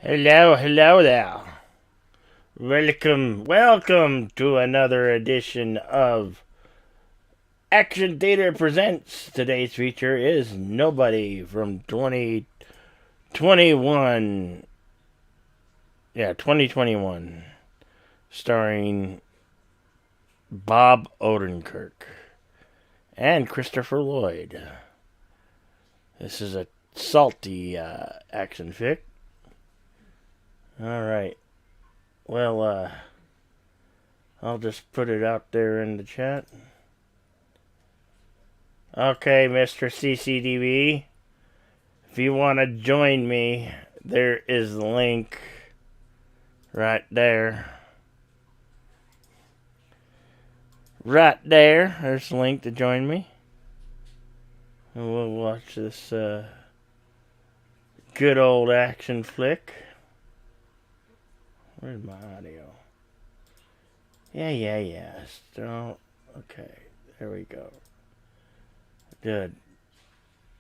Hello there. Welcome to another edition of Action Theater Presents. Today's feature is Nobody from 2021. Yeah, 2021. Starring Bob Odenkirk and Christopher Lloyd. This is a salty action fic. Alright. Well, I'll just put it out there in the chat. Okay, Mr. CCDB, if you want to join me, there is the link right there. Right there, there's the link to join me. And we'll watch this good old action flick. Where's my audio? Yeah. Still, okay, there we go. Good.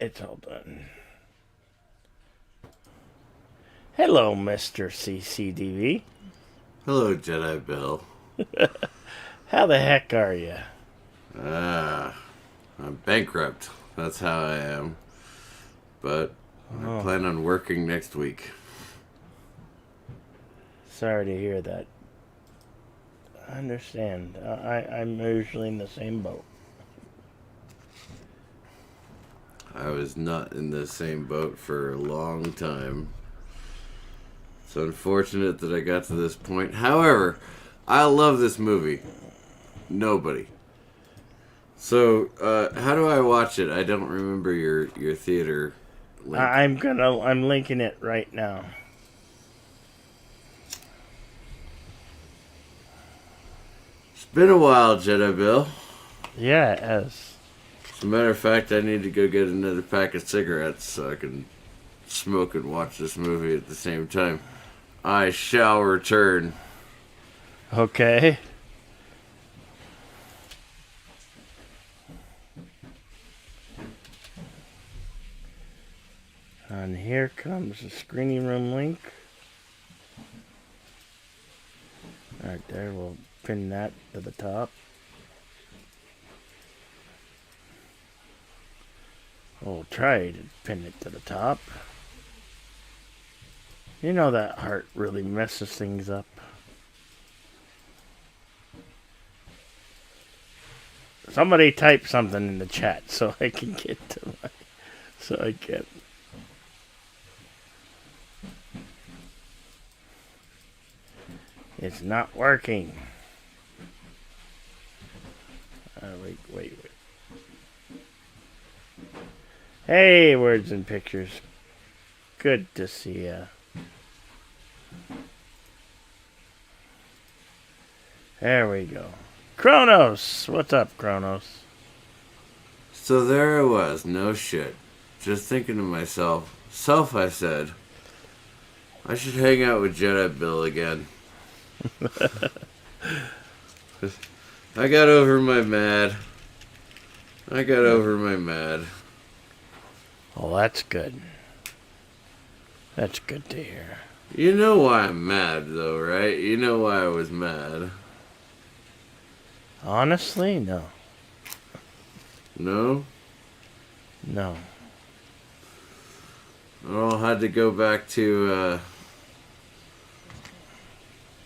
It's all done. Hello, Mr. CCDV. Hello, Jedi Bill. How the heck are you? I'm bankrupt. That's how I am. But I plan on working next week. Sorry to hear that. I understand. I'm usually in the same boat. I was not in the same boat for a long time. It's unfortunate that I got to this point. However, I love this movie. Nobody. So, how do I watch it? I don't remember your theater link. I'm linking it right now. It's been a while, Jedi Bill. Yeah, it has. As a matter of fact, I need to go get another pack of cigarettes so I can smoke and watch this movie at the same time. I shall return. Okay. And here comes the screening room link. Right there, we'll pin that to the top. We'll try to pin it to the top. You know that heart really messes things up. Somebody type something in the chat so I can get to my... So I can... It's not working. Wait. Hey, words and pictures. Good to see ya. There we go. Kronos! What's up, Kronos? So there I was, no shit. Just thinking to myself, I said, I should hang out with Jedi Bill again. I got over my mad. Oh, that's good. That's good to hear. You know why I'm mad, though, right? You know why I was mad. Honestly, no. No? No. I'll had to go back to,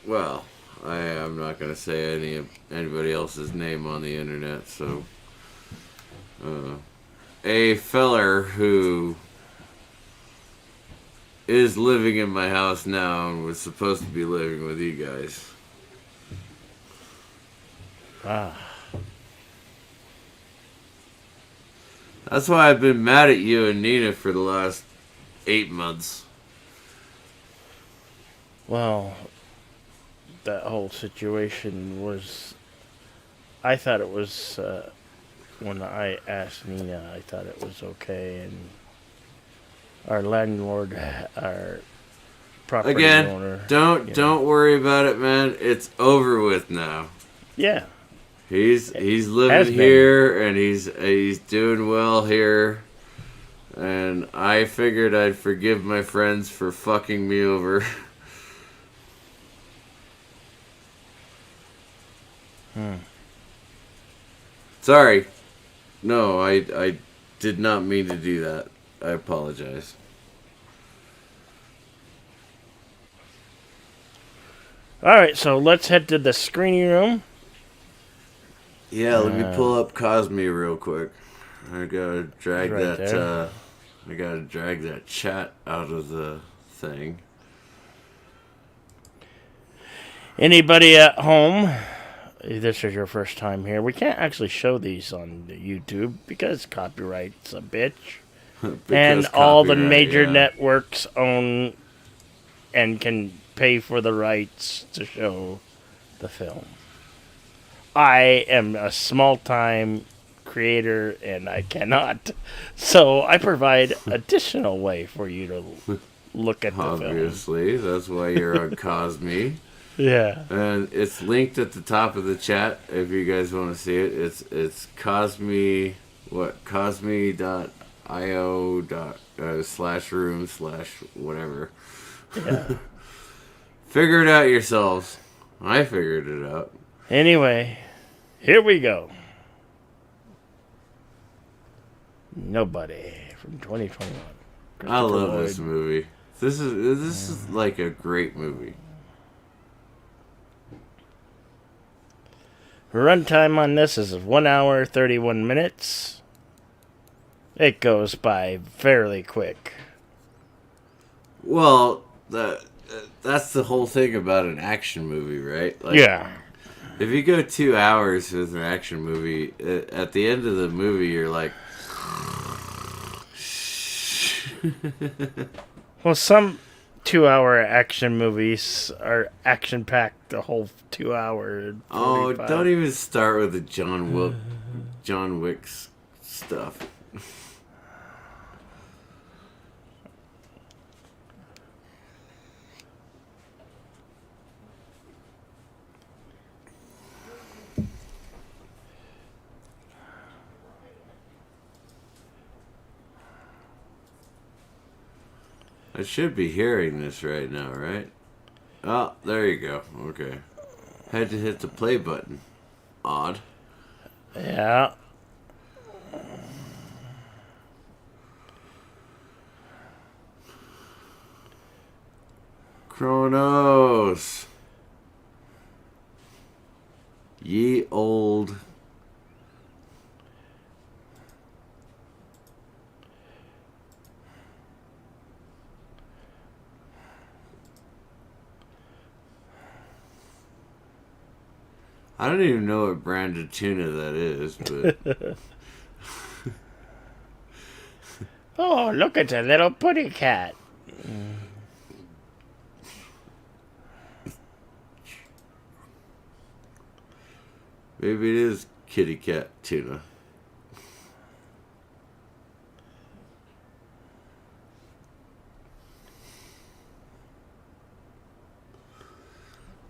well, I'm not going to say anybody else's name on the internet, so... a feller who is living in my house now and was supposed to be living with you guys. Ah. That's why I've been mad at you and Nina for the last 8 months. Well, that whole situation was... I thought it was... when I asked Nina, I thought it was okay, and our landlord, our property owner... Don't worry about it, man. It's over with now. Yeah. He's living here, and he's doing well here, and I figured I'd forgive my friends for fucking me over. Sorry. No, I did not mean to do that. I apologize. All right, so let's head to the screening room. Yeah, let me pull up Cosme real quick. I gotta drag Right that. there. I gotta drag that chat out of the thing. Anybody at home? If this is your first time here, we can't actually show these on YouTube because copyright's a bitch. And Because all the copyright, major yeah. networks own and can pay for the rights to show the film. I am a small time creator and I cannot. So I provide additional way for you to look at the film. Obviously, that's why you're on Cosme. Yeah. And it's linked at the top of the chat if you guys want to see it. It's Cosme, what, Cosme.io slash room slash whatever. Yeah. Figure it out yourselves. I figured it out. Anyway, here we go. Nobody from 2021. I love Lloyd. this movie. This is like a great movie. Runtime on this is 1 hour 31 minutes. It goes by fairly quick. Well, that's the whole thing about an action movie, right? Like, Yeah. if you go 2 hours with an action movie, at the end of the movie, you're like, Well, some 2-hour action movies are action packed the whole 2 hour. oh, 45. don't even start with the John Wick's stuff. I should be hearing this right now, right? Oh, there you go. Okay. Had to hit the play button. Odd. Yeah. Kronos. Ye old. I don't even know what brand of tuna that is, but Oh, look at the little putty cat. maybe it is kitty cat tuna.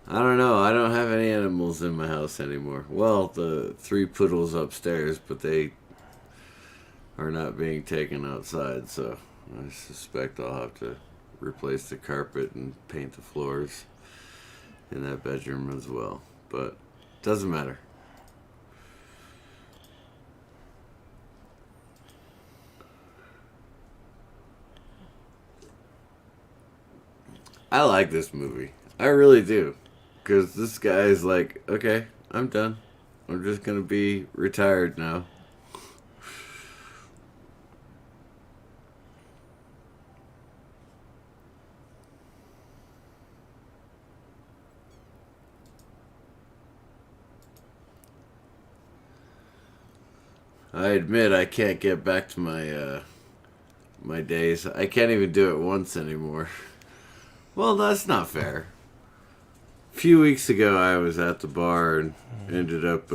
I don't know. I don't have any animals in my house anymore. Well, the 3 poodles upstairs, but they are not being taken outside, so I suspect I'll have to replace the carpet and paint the floors in that bedroom as well. But doesn't matter. I like this movie. I really do. Because this guy is like, okay, I'm done. I'm just going to be retired now. I admit I can't get back to my days. I can't even do it once anymore. Well, that's not fair. A few weeks ago, I was at the bar and ended up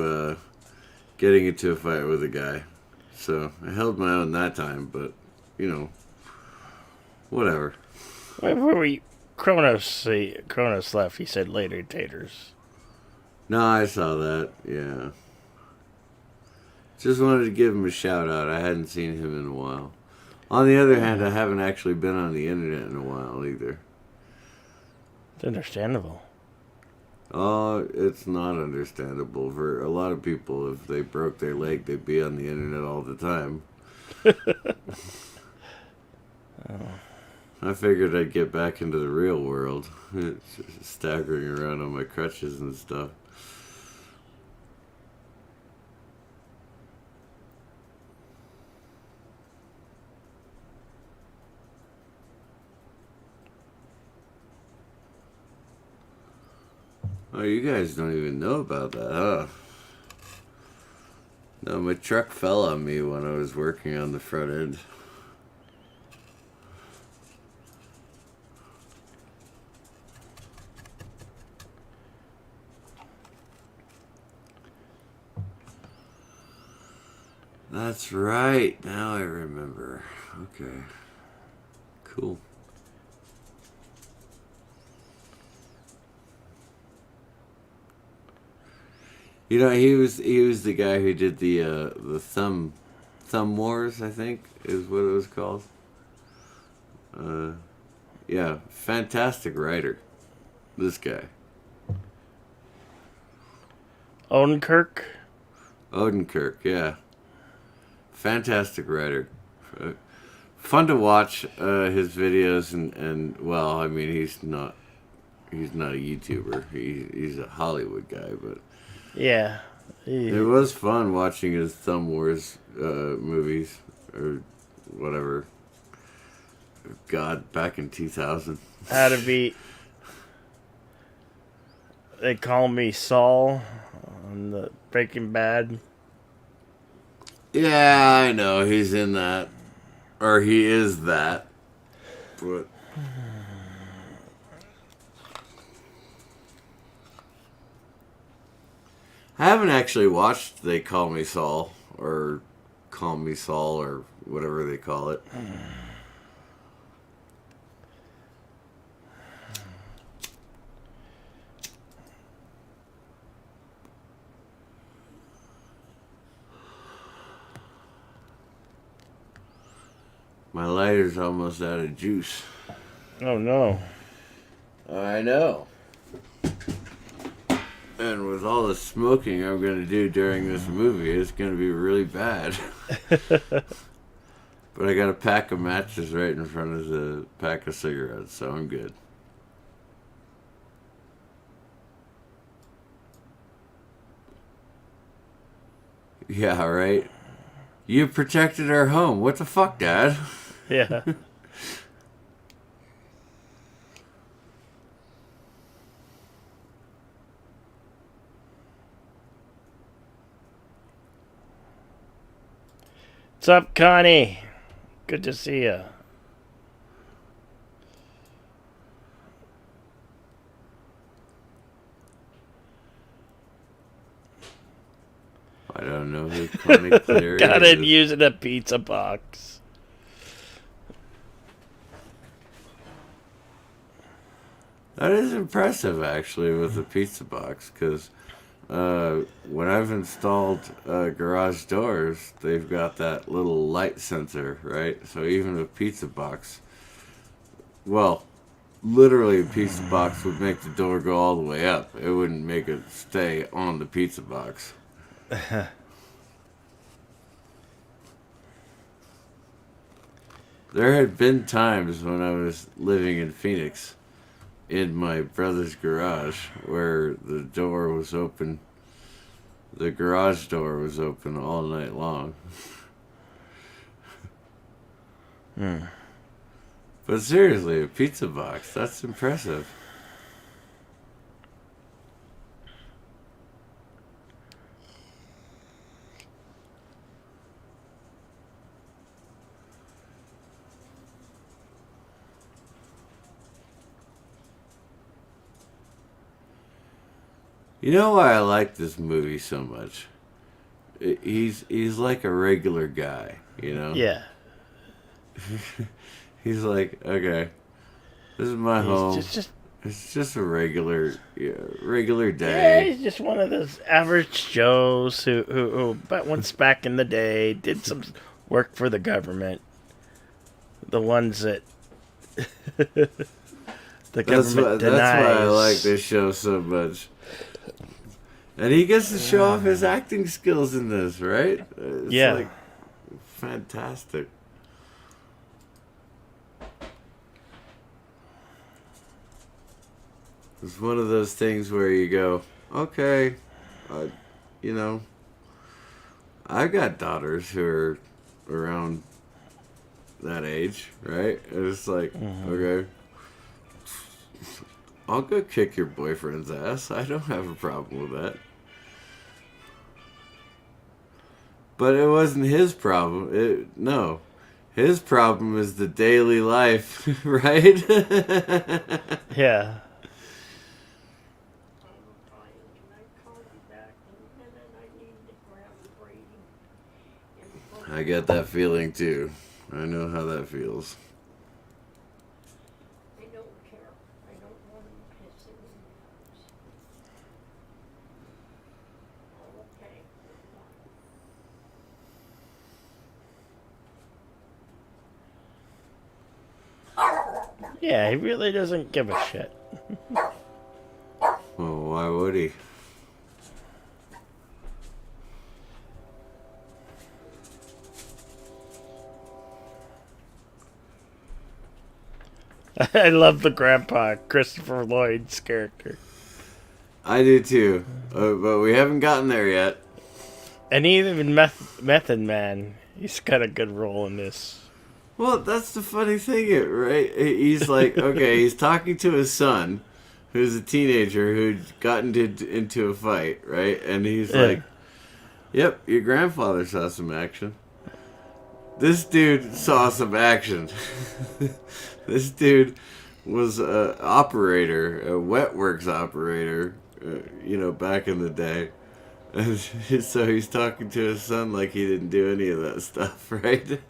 getting into a fight with a guy. So I held my own that time, but whatever. Where were you? Kronos left. He said later taters. No, I saw that. Yeah. Just wanted to give him a shout out. I hadn't seen him in a while. On the other hand, I haven't actually been on the internet in a while either. It's understandable. Oh, it's not understandable for a lot of people. If they broke their leg, they'd be on the internet all the time. I figured I'd get back into the real world, staggering around on my crutches and stuff. Oh, you guys don't even know about that, huh? No, my truck fell on me when I was working on the front end. That's right. Now I remember. Okay. Cool. You know, he was the guy who did the thumb wars, I think is what it was called. Yeah, fantastic writer. This guy. Odenkirk? Odenkirk, yeah. Fantastic writer. Fun to watch his videos and well, I mean he's not a YouTuber. He's a Hollywood guy, but Yeah. it was fun watching his Thumb Wars movies or whatever. God, back in 2000. How to be. They call me Saul on the Breaking Bad. Yeah, I know he's in that, or he is that. But I haven't actually watched They Call Me Saul or Call Me Saul or whatever they call it. My lighter's almost out of juice. Oh no. I know. And with all the smoking I'm going to do during this movie, it's going to be really bad. But I got a pack of matches right in front of the pack of cigarettes, so I'm good. Yeah, right? You protected our home. What the fuck, Dad? Yeah. What's up, Connie? Good to see you. I don't know who Connie Cleary Got it is. using a pizza box. That is impressive, actually, with the pizza box, because when I've installed garage doors, they've got that little light sensor, right? So even a pizza box, well, literally a pizza box would make the door go all the way up. It wouldn't make it stay on the pizza box. There had been times when I was living in Phoenix in my brother's garage where the door was open. The garage door was open all night long. But seriously, a pizza box, that's impressive. You know why I like this movie so much? He's like a regular guy, you know? Yeah. He's like, okay, this is my home. Just It's just a regular yeah, day. he's just one of those average Joes who but once back in the day did some work for the government. the ones that the That's government why. That's why I like denies. this show so much. And he gets to show off his acting skills in this, right? It's Yeah. like fantastic. It's one of those things where you go, okay, uh, you know, I got daughters who are around that age, right? And it's like, okay, I'll go kick your boyfriend's ass. I don't have a problem with that. But it wasn't his problem. No. His problem is the daily life, right? Yeah. I get that feeling too. I know how that feels. Yeah, he really doesn't give a shit. Well, why would he? I love the grandpa, Christopher Lloyd's character. I do too. But we haven't gotten there yet. And even Method Man, he's got a good role in this. Well, that's the funny thing, right? He's like, okay, he's talking to his son, who's a teenager who got into a fight, right? And he's Yeah. like, yep, your grandfather saw some action. This dude saw some action. This dude was a operator, a wet works operator, back in the day. And so he's talking to his son like he didn't do any of that stuff, right?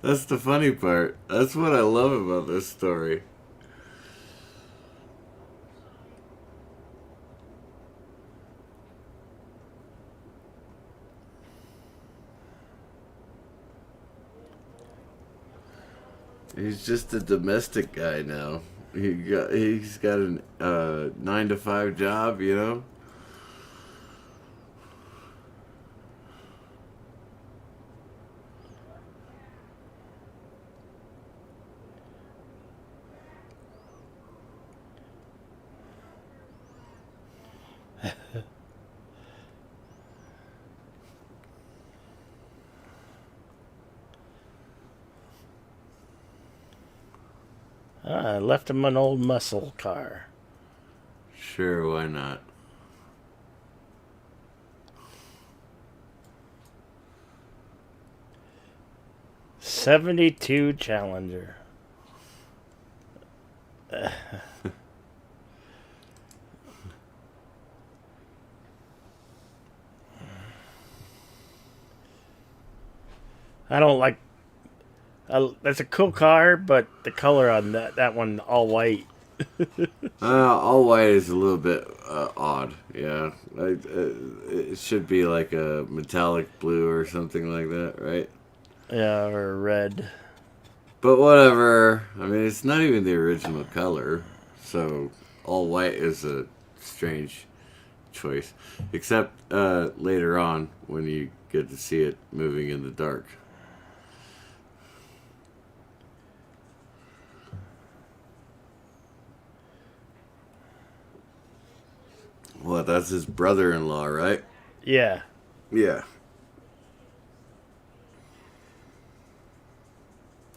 That's the funny part. That's what I love about this story. He's just a domestic guy now. He's got a 9 to 5 job, you know. I left him an old muscle car. Sure, why not? '72 Challenger. I don't like. That's a cool car, but the color on that one all white. All white is a little bit odd. Yeah, it should be like a metallic blue or something like that, right? Yeah, or red. But whatever. I mean, it's not even the original color, so all white is a strange choice. Except later on when you get to see it moving in the dark. What? That's his brother-in-law, right? Yeah. Yeah.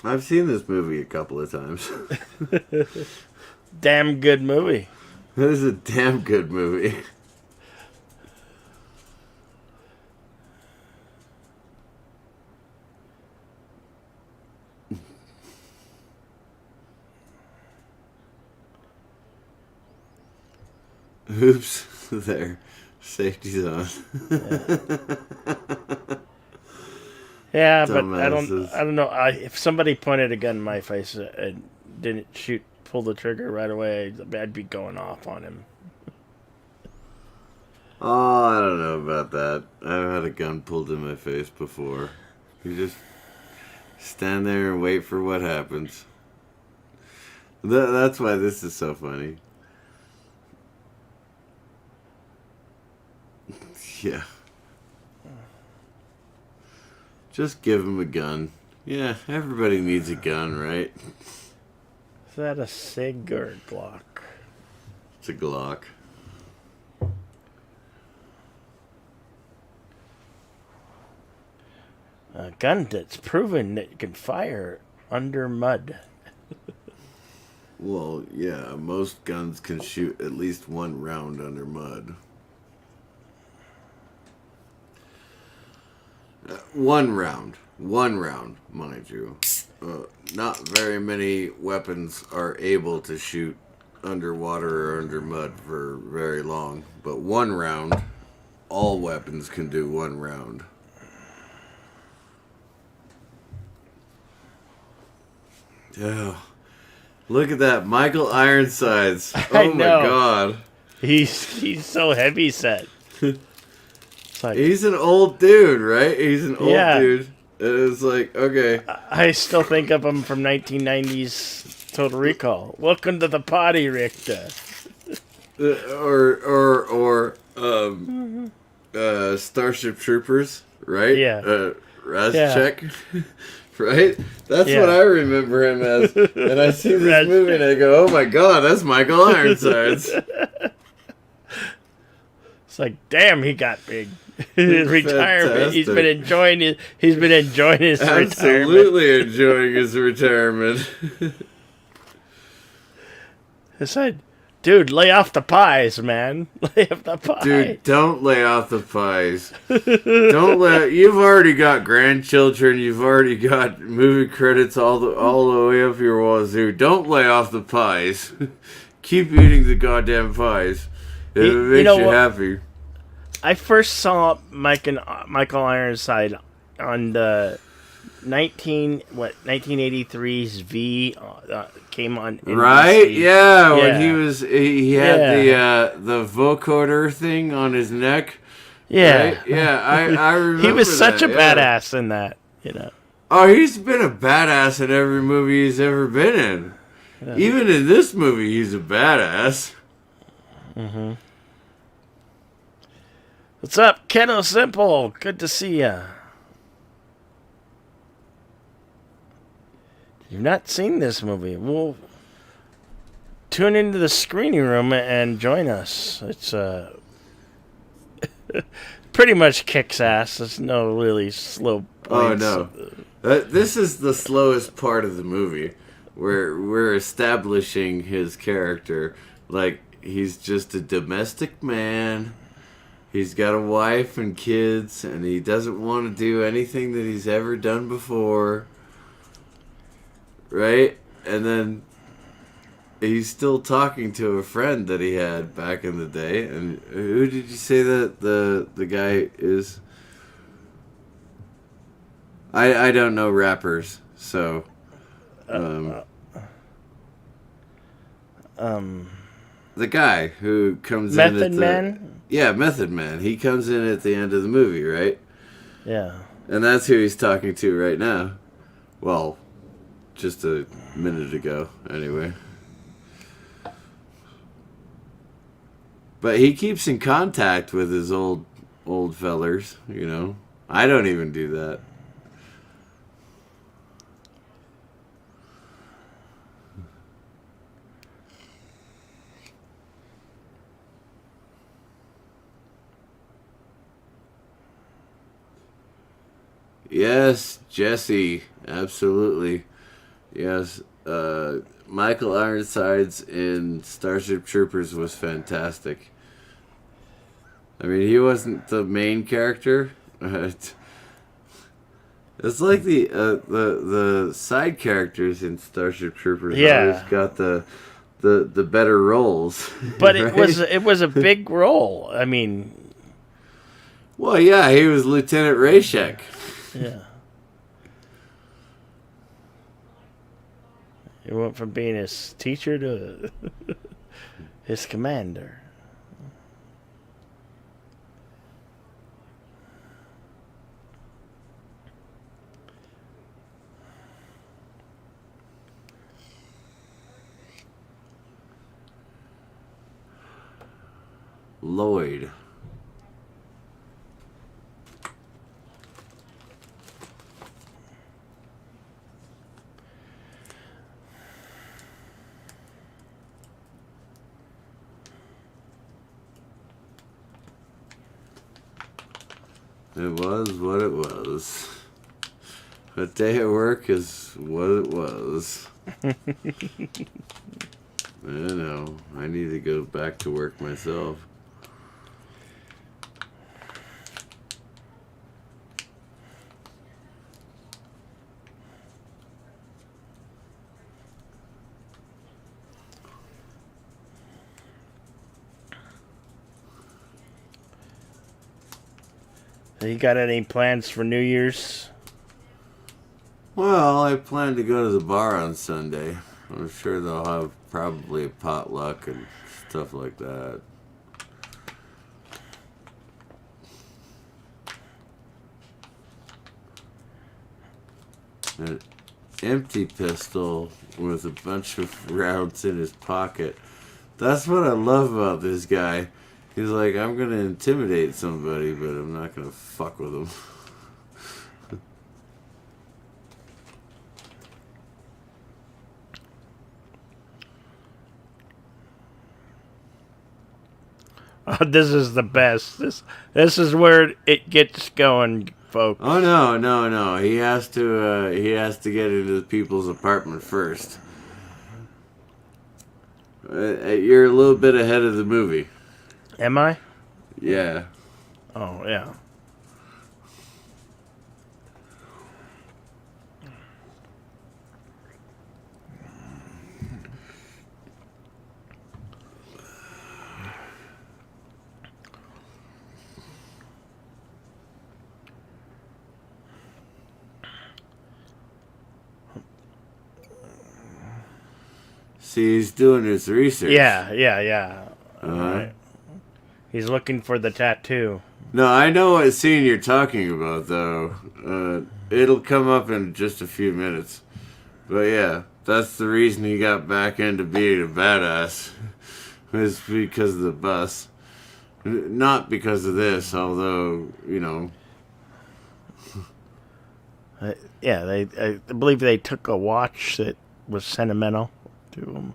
I've seen this movie a couple of times. Damn good movie. It is a damn good movie. Oops, there. Safety's on. Yeah, but I Dumbasses. don't know. If somebody pointed a gun in my face and didn't pull the trigger right away, I'd be going off on him. Oh, I don't know about that. I've had a gun pulled in my face before. You just Stand there and wait for what happens. That's why this is so funny. Yeah. Just give him a gun. Yeah, everybody needs a gun, right? Is that a Sig or a Glock? It's a Glock. A gun that's proven that it can fire under mud. Well, yeah, most guns can shoot at least one round under mud. One round, mind you. Not very many weapons are able to shoot underwater or under mud for very long. But one round, all weapons can do one round. Yeah. Look at that, Michael Ironsides. I Oh my know. god. He's so heavy set. It's like, He's an old dude, right? He's an old Yeah. dude. It's like, okay. I still think of him from 1990s Total Recall. Welcome to the party, Richter. Starship Troopers, right? Yeah. Razchek, right? That's Yeah. what I remember him as. And I see this Razchek. movie and I go, oh my god, that's Michael Ironsides. It's like, damn, he got big. His retirement. He's been enjoying his. He's been enjoying his retirement. Absolutely enjoying his retirement. I said, dude, lay off the pies, man. Lay off the pies. Dude, don't lay off the pies. You've already got grandchildren. You've already got movie credits all the way up your wazoo. Don't lay off the pies. Keep eating the goddamn pies. If it makes you happy. I first saw Michael Ironside on the 1983's V came on NBC. Right? Yeah, when Yeah. he had the vocoder thing on his neck. Yeah. Right? Yeah, I remember. He was such that, a yeah. badass in that, you know. Oh, he's been a badass in every movie he's ever been in. Yeah. Even in this movie, he's a badass. Mm-hmm. What's up, Keno Simple? Good to see ya. You've not seen this movie? Well, tune into the screening room and join us. It's pretty much kicks ass. There's no really slow points. Oh no, this is the slowest part of the movie, where we're establishing his character. Like, he's just a domestic man. He's got a wife and kids, and he doesn't want to do anything that he's ever done before. Right? And then he's still talking to a friend that he had back in the day. And who did you say that the guy is? I don't know rappers, so the guy who comes in Method at the, Man? Yeah, Method Man. He comes in at the end of the movie, right? Yeah. And that's who he's talking to right now. Well, just a minute ago, anyway. But he keeps in contact with his old fellers, you know. I don't even do that. Yes, Jesse, absolutely. Yes, Michael Ironsides in Starship Troopers was fantastic. I mean, he wasn't the main character. It's like the side characters in Starship Troopers always got the better roles. But right? it was a big role. I mean, well, yeah, he was Lieutenant Rayshek. Yeah. He went from being his teacher to his commander. Lloyd. It was what it was. A day at work is what it was. I know. I need to go back to work myself. You got any plans for New Year's? Well, I plan to go to the bar on Sunday. I'm sure they'll have probably a potluck and stuff like that. An empty pistol with a bunch of rounds in his pocket. That's what I love about this guy. He's like, I'm gonna intimidate somebody, but I'm not gonna fuck with him. This is the best. This is where it gets going, folks. Oh no! He has to get into the people's apartment first. You're a little bit ahead of the movie. Am I? Yeah. Oh, yeah. See, he's doing his research. Yeah. Uh-huh. Right. He's looking for the tattoo. No, I know what scene you're talking about, though. It'll come up in just a few minutes. But yeah, that's the reason he got back into being a badass. Is because of the bus. Not because of this, although, you know. Yeah, I believe they took a watch that was sentimental to him.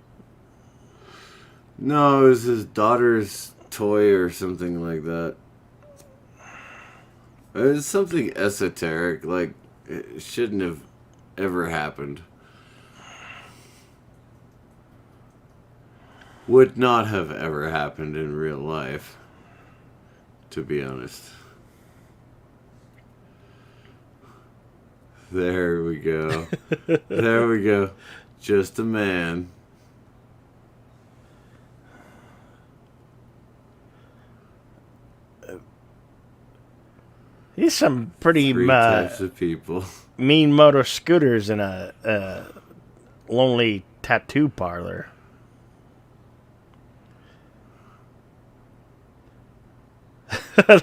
No, it was his daughter's toy or something like that. It was something esoteric, like it shouldn't have ever happened. Would not have ever happened in real life, to be honest. There we go. There we go. Just a man. He's some pretty Three types of people. mean motor scooters in a lonely tattoo parlor.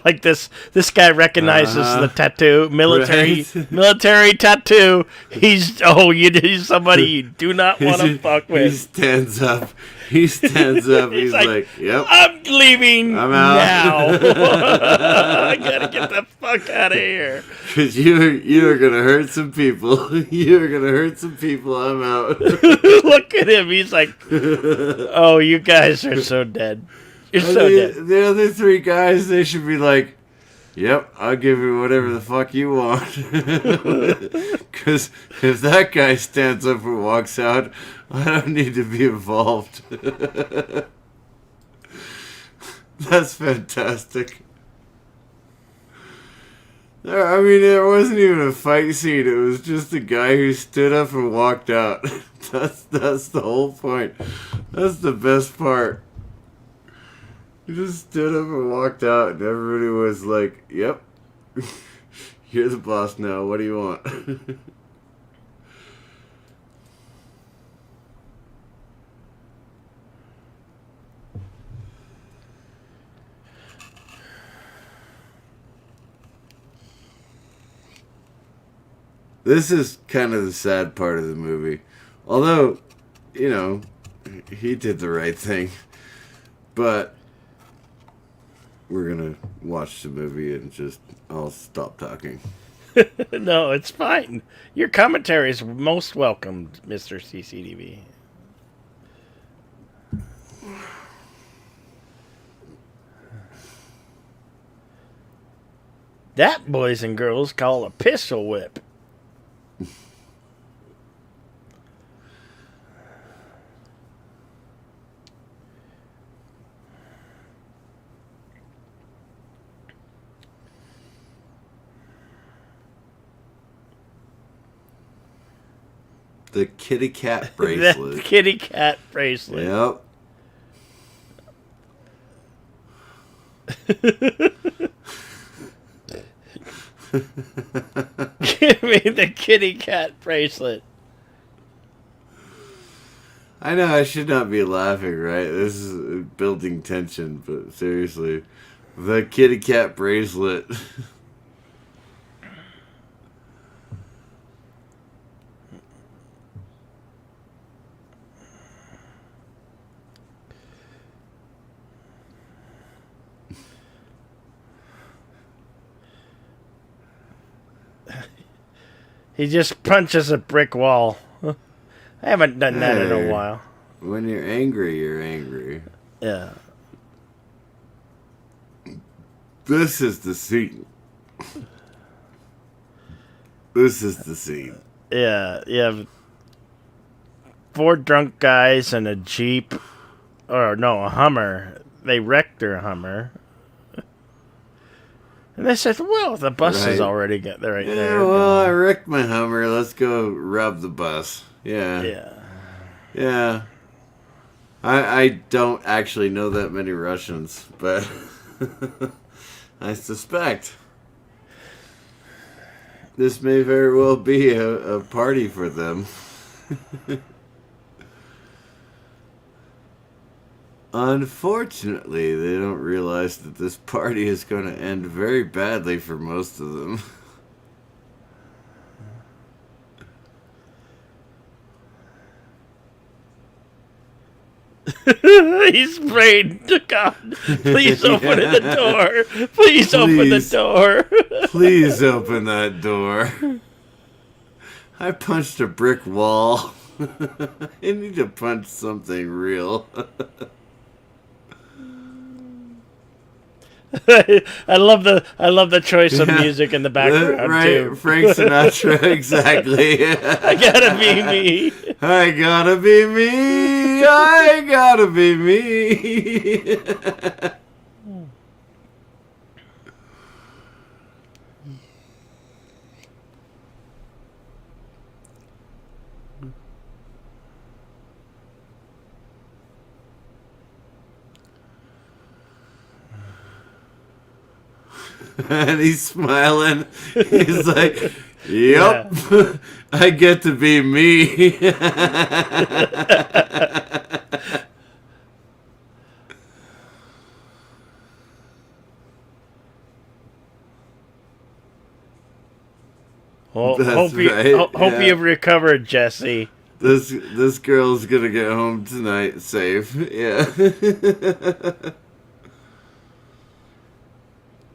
Like this guy recognizes the tattoo, military tattoo. He's he's somebody you do not want to fuck with. He stands up. He's like, yep. I'm leaving I'm out. now. I gotta get the fuck out of here. Because you're gonna hurt some people. You're gonna hurt some people. I'm out. Look at him. He's like, oh, you guys are so dead. You're so dead. The other three guys, they should be like, yep, I'll give you whatever the fuck you want. Because if that guy stands up and walks out, I don't need to be involved. That's fantastic. I mean, there wasn't even a fight scene. It was just a guy who stood up and walked out. That's the whole point. That's the best part. He just stood up and walked out, and everybody was like, yep, you're the boss now. What do you want? This is kind of the sad part of the movie. Although, you know, he did the right thing. But we're gonna watch the movie and just I'll stop talking. No, it's fine. Your commentary is most welcomed, Mr. CCTV. That, boys and girls, call a pistol whip. The kitty cat That bracelet. kitty cat bracelet. Yep. Give me the kitty cat bracelet. I know I should not be laughing, right? This is building tension, but seriously. The kitty cat bracelet. He just punches a brick wall. I haven't done that in a while. When you're angry, you're angry. Yeah. This is the scene. This is the scene. Yeah, you have 4 drunk guys and a Jeep. Or, no, a Hummer. They wrecked their Hummer. And they said, well, the bus is Right. already right Yeah, there. well, I wrecked my Hummer. Let's go rob the bus. Yeah. Yeah. Yeah. I don't actually know that many Russians, but I suspect this may very well be a party for them. Unfortunately, they don't realize that this party is going to end very badly for most of them. He's prayed to God. Please open the door. Please open the door. Please open that door. I punched a brick wall. I need to punch something real. I love the choice of music in the background Right, too. Frank Sinatra, exactly. I gotta be me. I gotta be me. I gotta be me. And he's smiling. He's like, yep, I get to be me. Well, That's hope right, hope yeah. you've recovered, Jesse. This girl's gonna get home tonight safe. Yeah.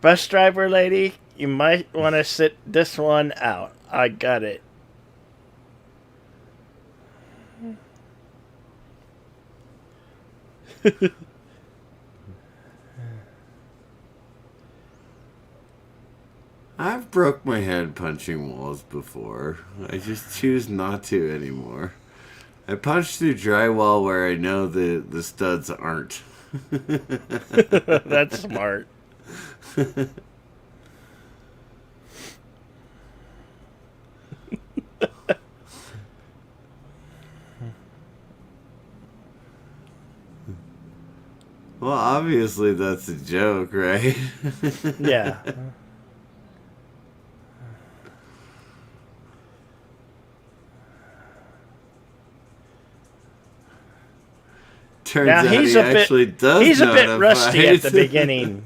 Bus driver lady, you might want to sit this one out. I got it. I've broke my head punching walls before. I just choose not to anymore. I punch through drywall where I know the studs aren't. That's smart. Well, obviously that's a joke, right? Yeah. Turns Now out he's he a bit actually does he's a know bit how to rusty fight. at the beginning.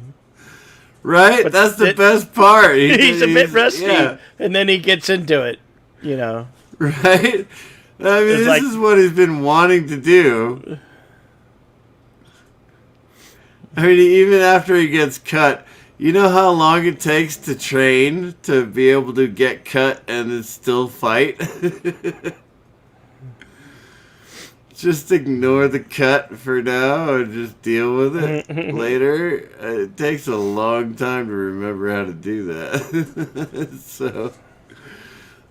Right? But That's the it- best part. He's a bit rusty, Yeah. and then he gets into it. You know. Right? I mean, this like- is what he's been wanting to do. I mean, even after he gets cut, you know how long it takes to train to be able to get cut and then still fight? Just ignore the cut for now and just deal with it later. It takes a long time to remember how to do that. So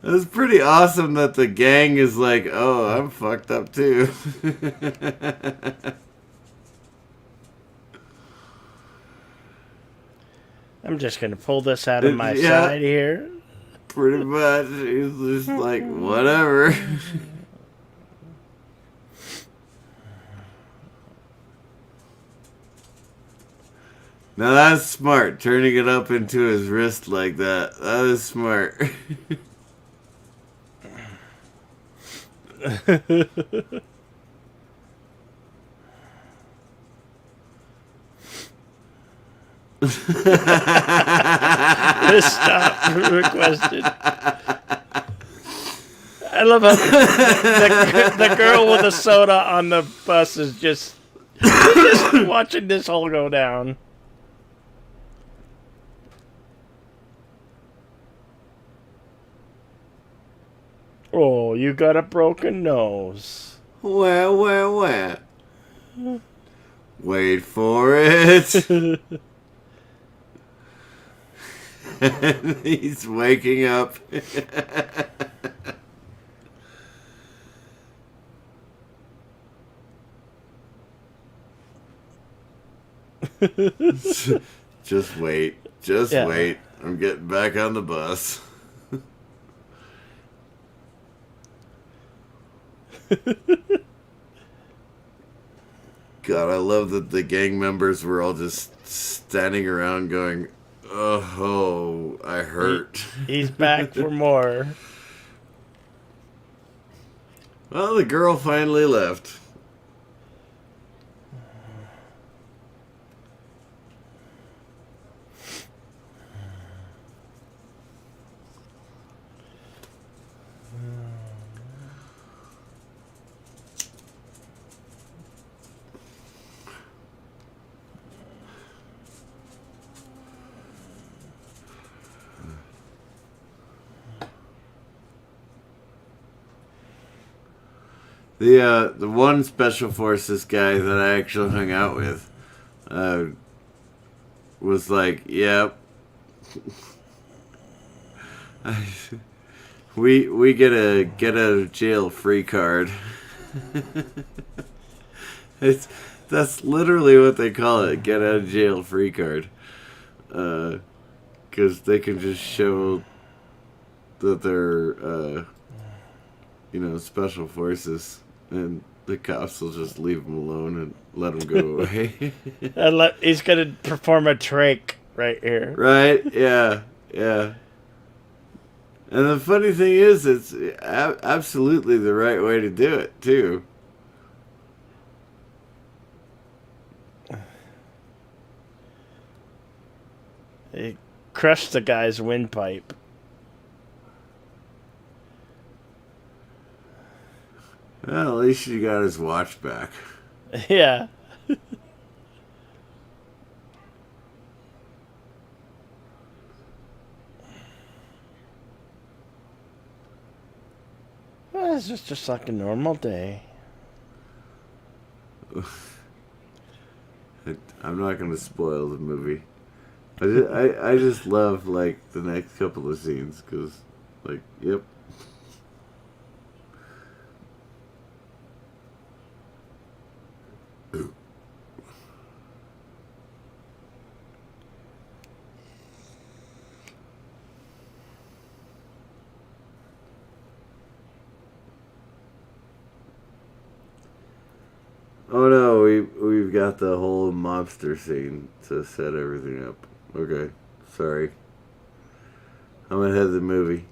it's pretty awesome that the gang is like, oh, I'm fucked up too. I'm just gonna pull this out of my side here. Pretty much. He's just like, whatever. Now that's smart, turning it up into his wrist like that. That is smart. Stop requested. I love how the girl with the soda on the bus is just watching this all go down. Oh, you got a broken nose. Where? Wait for it. He's waking up. Just wait. Just wait. I'm getting back on the bus. God, I love that the gang members were all just standing around going, oh, I hurt. He's back for more. Well, the girl finally left. The one special forces guy that I actually hung out with was like, yep. we get a get out of jail free card. That's literally what they call it, get out of jail free card. Because they can just show that they're special forces, and the cops will just leave them alone and let them go away. He's gonna perform a trick right here. Right? Yeah. And the funny thing is, it's absolutely the right way to do it, too. He crushed the guy's windpipe. Well, at least he got his watch back. Yeah. Well, it's just like a normal day. I'm not going to spoil the movie. I just love, like, the next couple of scenes, because, like, yep. Oh no, we've got the whole mobster scene to set everything up. Okay, sorry. I'm ahead of the movie.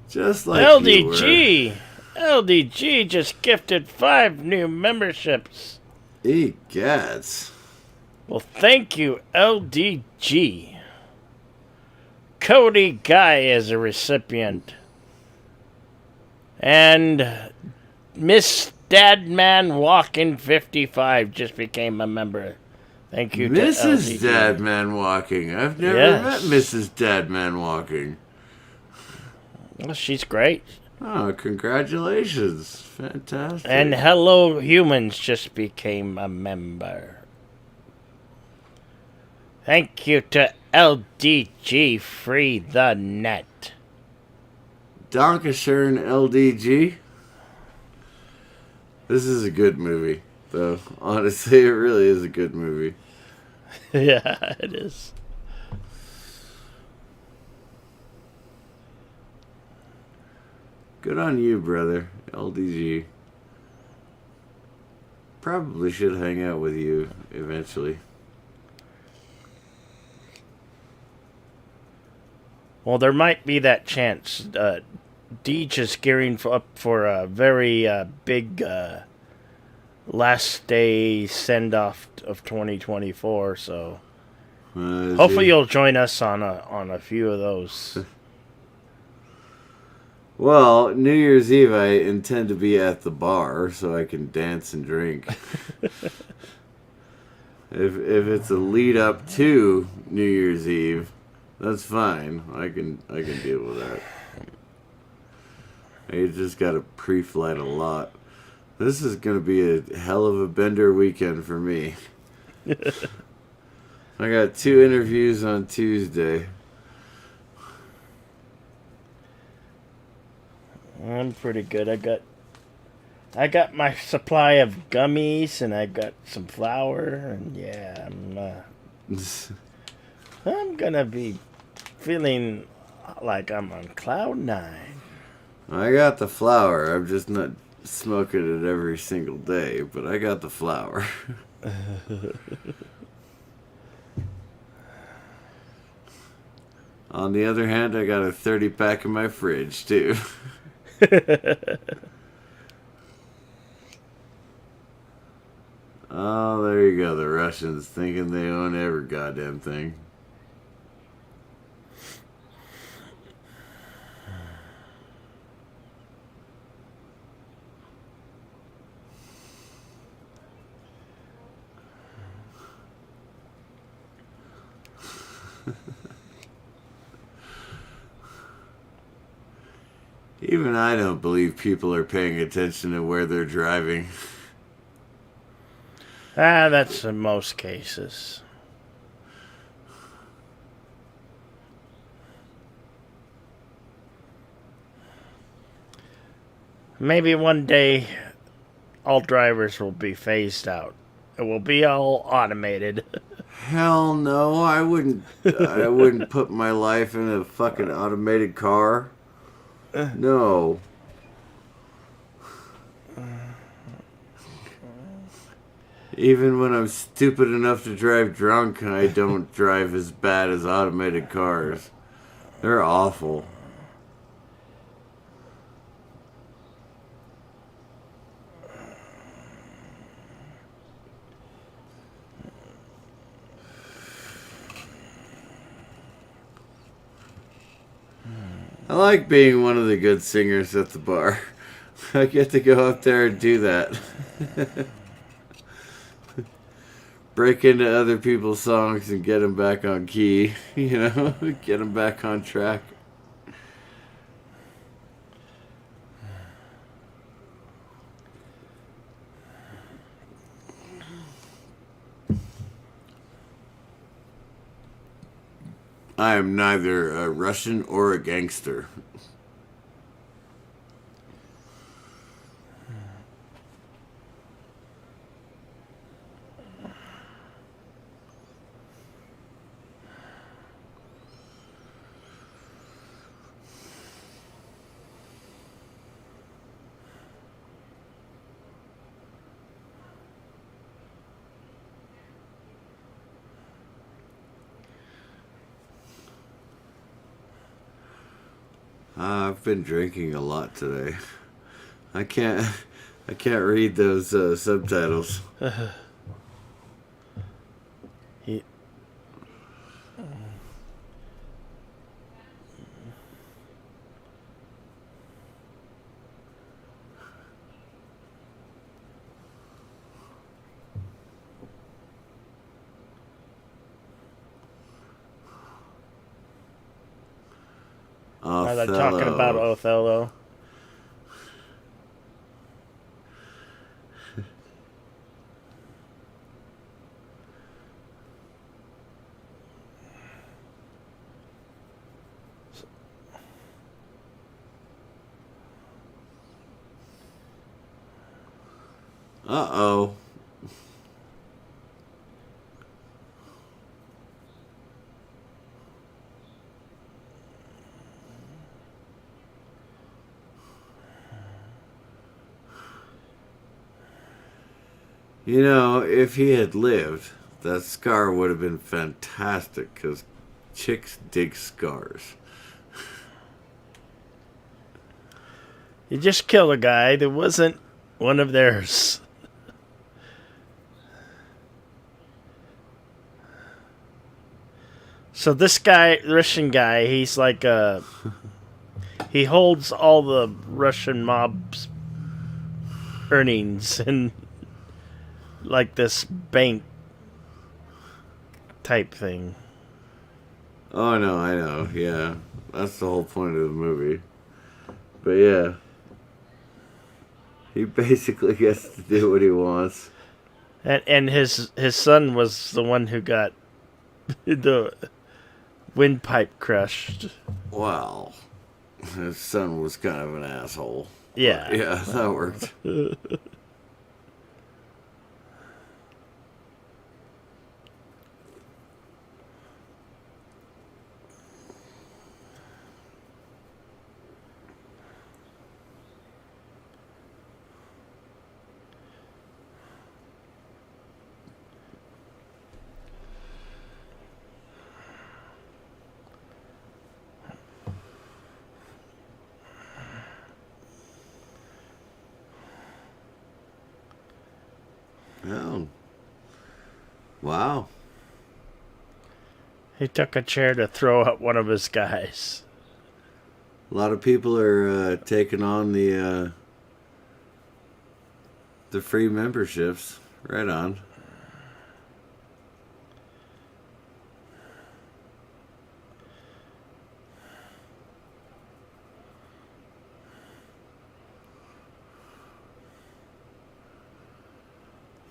Just like LDG! LDG just gifted 5 new memberships. Egats. Well, thank you, LDG. Cody Guy is a recipient. And Miss Dadman Walking 55 just became a member. Thank you to Mrs. LDG. Dadman Walking. I've never met Yes. Mrs. Dadman Walking. Well, she's great. Oh, congratulations. Fantastic. And Hello Humans just became a member. Thank you to LDG Free the Net. Dankeschön, LDG. This is a good movie, though. Honestly, it really is a good movie. Yeah, it is. Good on you, brother. LDG. Probably should hang out with you eventually. Well, there might be that chance. Deej is gearing up for a very big last day send off of 2024. So hopefully you'll join us on a few of those. Well, New Year's Eve I intend to be at the bar so I can dance and drink. If it's a lead up to New Year's Eve, that's fine. I can deal with that. I just got to pre-flight a lot. This is gonna be a hell of a bender weekend for me. I got 2 interviews on Tuesday. I'm pretty good. I got my supply of gummies and I got some flour and yeah, I'm gonna be feeling like I'm on cloud 9. I got the flour. I'm just not smoking it every single day, but I got the flour. On the other hand, I got a 30 pack in my fridge too. Oh, there you go. The Russians thinking they own every goddamn thing. Even I don't believe people are paying attention to where they're driving. That's in most cases. Maybe one day all drivers will be phased out. It will be all automated. Hell no, I wouldn't put my life in a fucking automated car. No. Even when I'm stupid enough to drive drunk, I don't drive as bad as automated cars. They're awful. I like being one of the good singers at the bar. I get to go up there and do that. Break into other people's songs and get them back on key, you know, get them back on track. I am neither a Russian or a gangster. I've been drinking a lot today. I can't read those subtitles. He- Are they talking about Othello. Othello? Uh-oh. You know, if he had lived, that scar would have been fantastic because chicks dig scars. You just killed a guy that wasn't one of theirs. So this guy, Russian guy, he's like he holds all the Russian mob's earnings in like this bank type thing. Oh no, I know. Yeah, that's the whole point of the movie. But yeah, he basically gets to do what he wants. And his son was the one who got the windpipe crushed. Wow, his son was kind of an asshole. But Yeah. yeah, that worked. Oh, wow. He took a chair to throw at one of his guys. A lot of people are taking on the free memberships. Right on.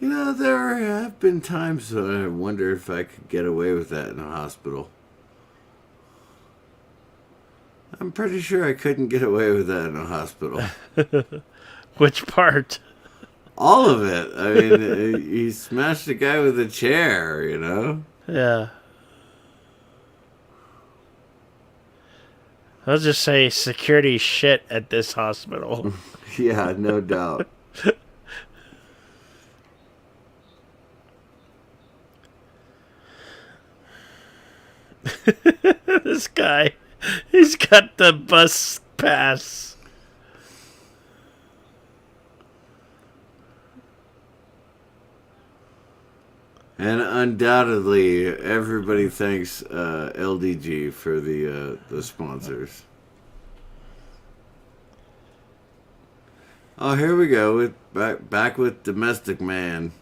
You know, there have been times when I wonder if I could get away with that in a hospital. I'm pretty sure I couldn't get away with that in a hospital. Which part? All of it. I mean, he smashed a guy with a chair, you know? Yeah. I'll just say security shit at this hospital. Yeah, no doubt. This guy, he's got the bus pass. And undoubtedly, everybody thanks LDG for the sponsors. Oh, here we go with back with Domestic Man.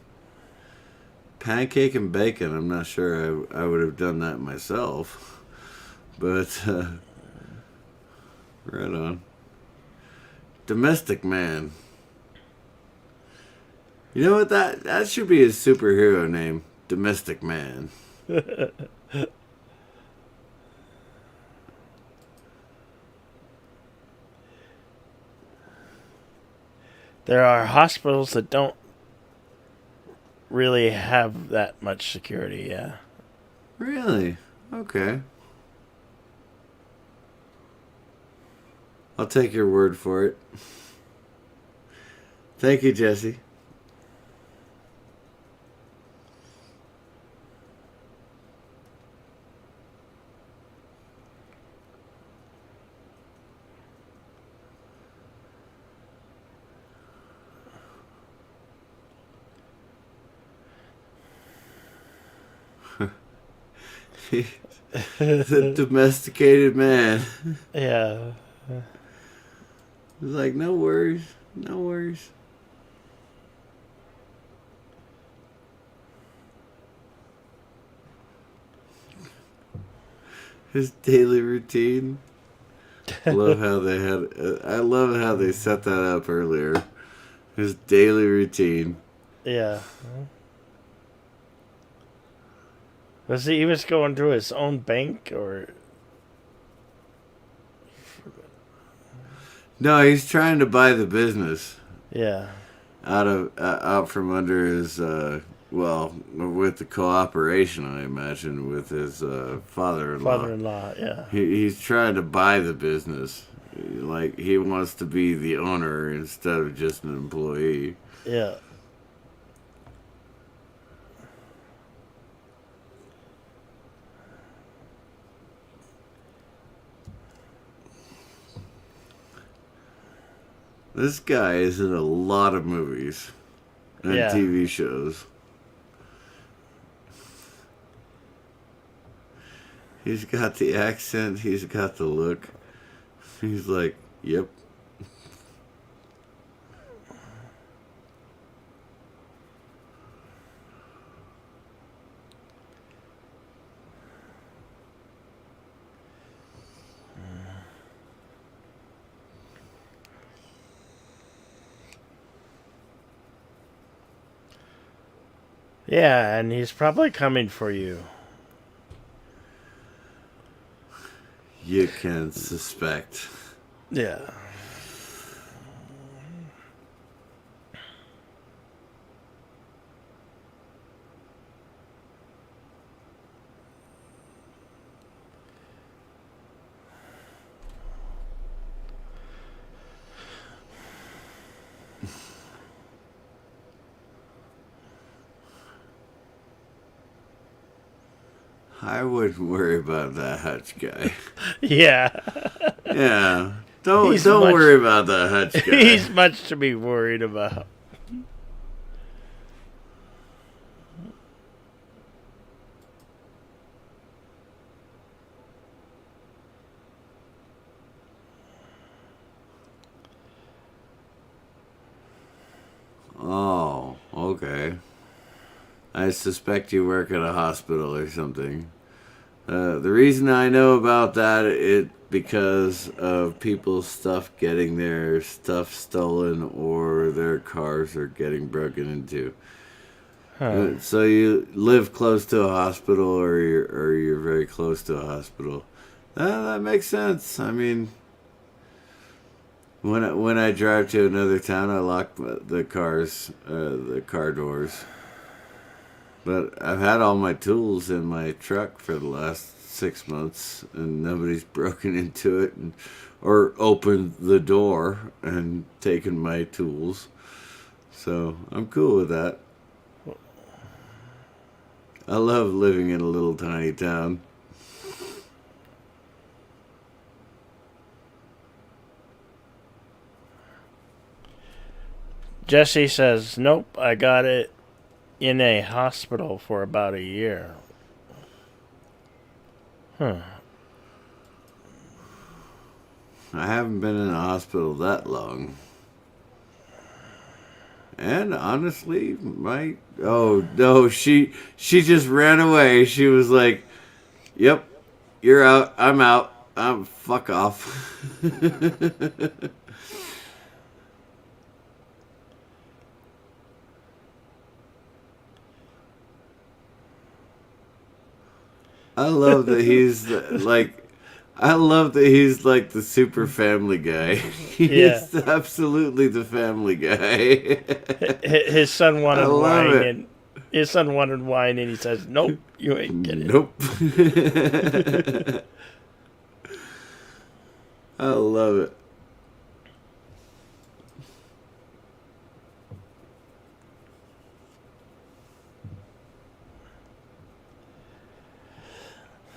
Pancake and bacon. I'm not sure I would have done that myself, but right on. Domestic Man. You know what? That should be his superhero name. Domestic Man. There are hospitals that don't really have that much security, yeah. Really? Okay. I'll take your word for it. Thank you, Jesse. The domesticated man. Yeah. He's like, no worries, no worries. His daily routine. Love how they had. I love how they set that up earlier. His daily routine. Yeah. He was going to his own bank or? No, he's trying to buy the business Yeah. out from under his. Well, with the cooperation, I imagine, with his father-in-law. Father-in-law. Yeah. He's trying to buy the business. Like, he wants to be the owner instead of just an employee. Yeah. This guy is in a lot of movies and Yeah. TV shows. He's got the accent, he's got the look. He's like, yep. Yeah, and he's probably coming for you. You can suspect. Yeah. I wouldn't worry about that Hutch guy. Yeah. Yeah. Don't He's don't much- worry about that Hutch guy. He's much to be worried about. Oh, okay. I suspect you work at a hospital or something. The reason I know about that it because of people's stuff getting their stuff stolen or their cars are getting broken into. Huh. So you live close to a hospital or you're very close to a hospital. That makes sense. I mean, when I drive to another town, I lock the car doors. But I've had all my tools in my truck for the last 6 months, and nobody's broken into it or opened the door and taken my tools. So I'm cool with that. I love living in a little tiny town. Jesse says, nope, I got it in a hospital for about a year. Huh. I haven't been in a hospital that long. And honestly, oh no, she just ran away. She was like, "Yep, you're out. I'm out. I'm fuck off." I love that I love that he's like the super family guy. He's absolutely the family guy. His son wanted I love wine, it. and he says, "Nope, you ain't getting it." Nope. I love it.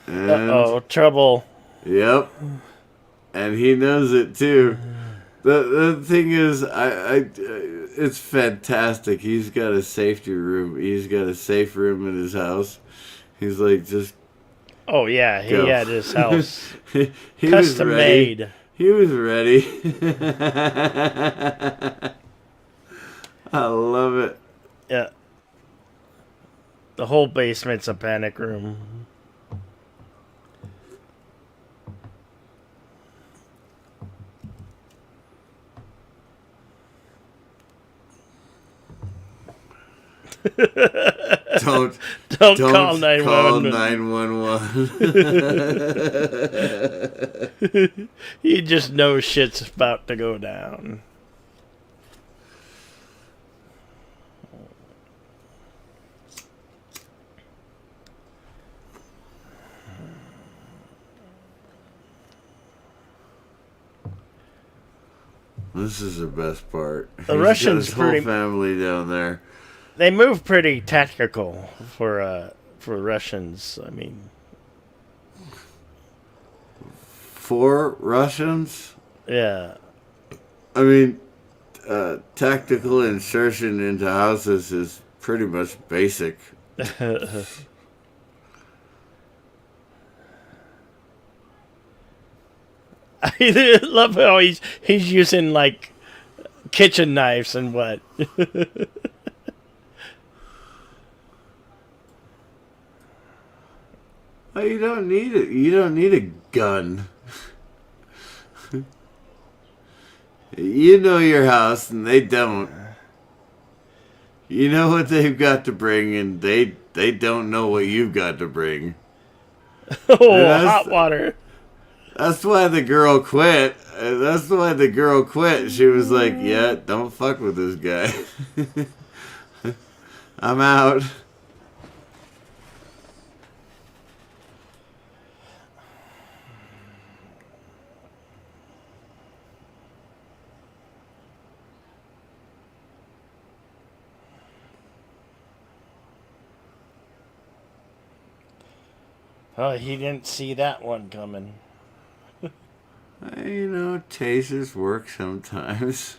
And, Trouble. Yep. And he knows it too. The thing is, it's fantastic. He's got a safety room. He's got a safe room in his house. He's like, just Oh yeah, he go. had his house he was custom ready. made. He was ready. I love it. Yeah. The whole basement's a panic room. Don't Don't call don't call 911. 911. You just know shit's about to go down. This is the best part. The He's got Russians his whole pretty. family down there. They move pretty tactical for Russians. I mean, Four Russians? yeah. I mean, tactical insertion into houses is pretty much basic. I love how he's using like kitchen knives and what. Oh, you don't need it. You don't need a gun. You know your house, and they don't. You know what they've got to bring, and they don't know what you've got to bring. And Oh, hot water. that's why the girl quit. That's why the girl quit. She was like, "Yeah, don't fuck with this guy. I'm out." Oh, he didn't see that one coming. You know, tasers work sometimes.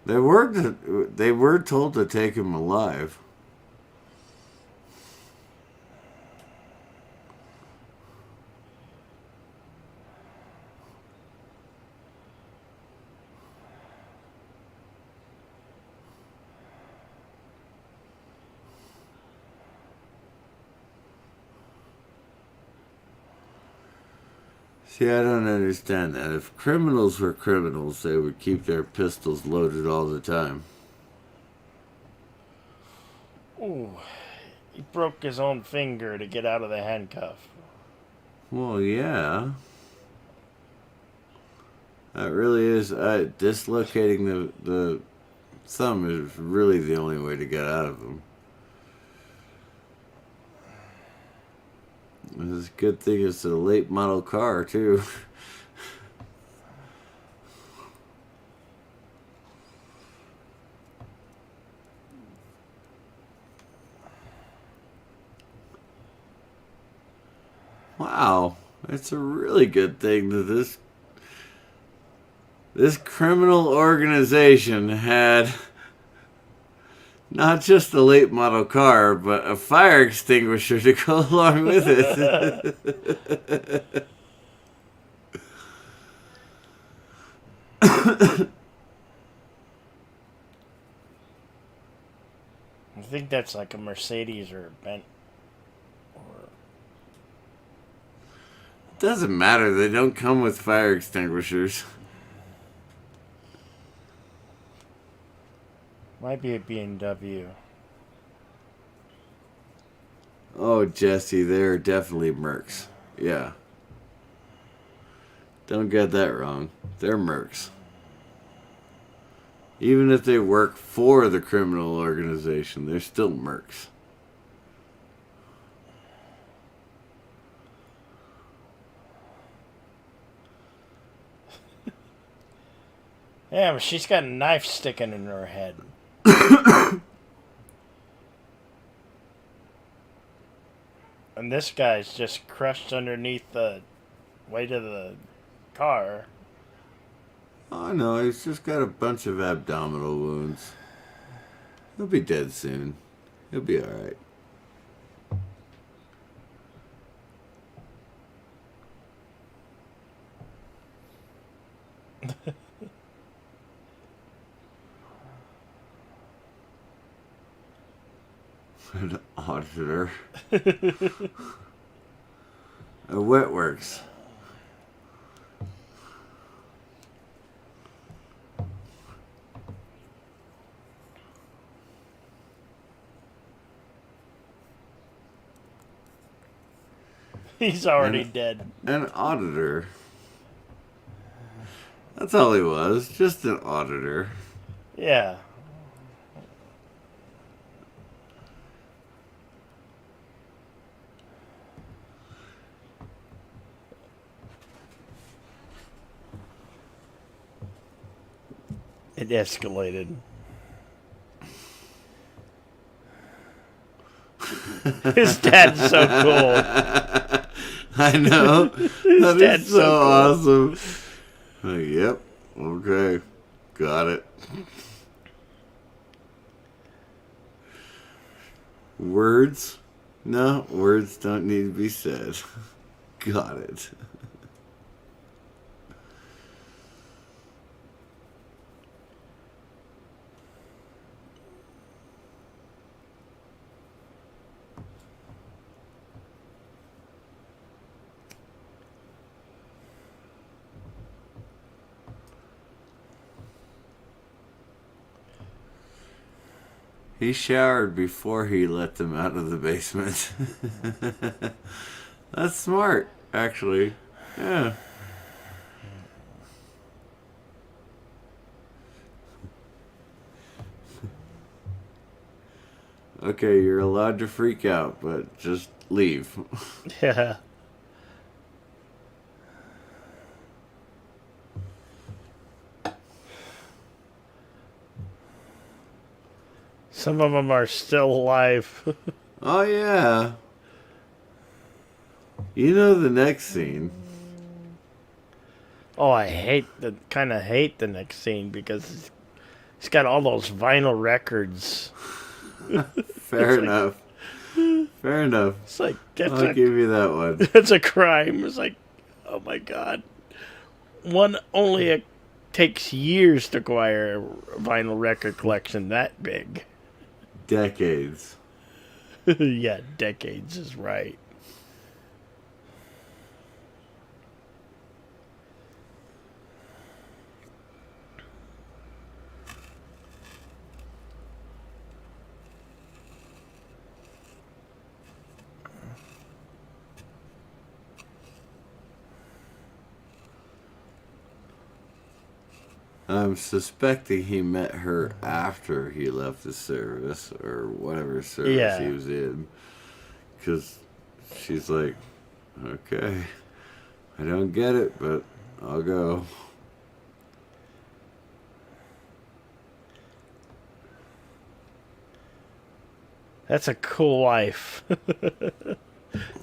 They were told to take him alive. See, I don't understand that. If criminals were criminals, they would keep their pistols loaded all the time. Ooh, he broke his own finger to get out of the handcuff. Well, yeah. That really is. Dislocating the thumb is really the only way to get out of them. It's a good thing it's a late model car, too. Wow. It's a really good thing that this criminal organization had not just a late model car, but a fire extinguisher to go along with it. I think that's like a Mercedes or a Bentley. Doesn't matter, they don't come with fire extinguishers. Might be a BMW. Oh, Jesse, they're definitely mercs. Yeah. Don't get that wrong. They're mercs. Even if they work for the criminal organization, they're still mercs. Yeah, but she's got a knife sticking in her head. And this guy's just crushed underneath the weight of the car. Oh no, he's just got a bunch of abdominal wounds. He'll be dead soon. He'll be alright. An auditor. A wetworks. He's already dead. An auditor. That's all he was. Just an auditor. Yeah. It escalated. His dad's so cool. I know. That dad's is so so cool. awesome. Yep. Okay. Got it. Words? No, words don't need to be said. Got it. He showered before he let them out of the basement. That's smart, actually. Yeah. Okay, you're allowed to freak out, but just leave. Yeah. Some of them are still alive. Oh, yeah. You know the next scene. Oh, I hate the next scene because he's got all those vinyl records. Fair enough. Fair enough. It's like that's I'll give you that one. that's a crime. It's like, oh my god, one only takes years to acquire a vinyl record collection that big. Decades. Yeah, decades is right. I'm suspecting he met her after he left the service, or whatever service Yeah. he was in. Because she's like, okay, I don't get it, but I'll go. That's a cool wife.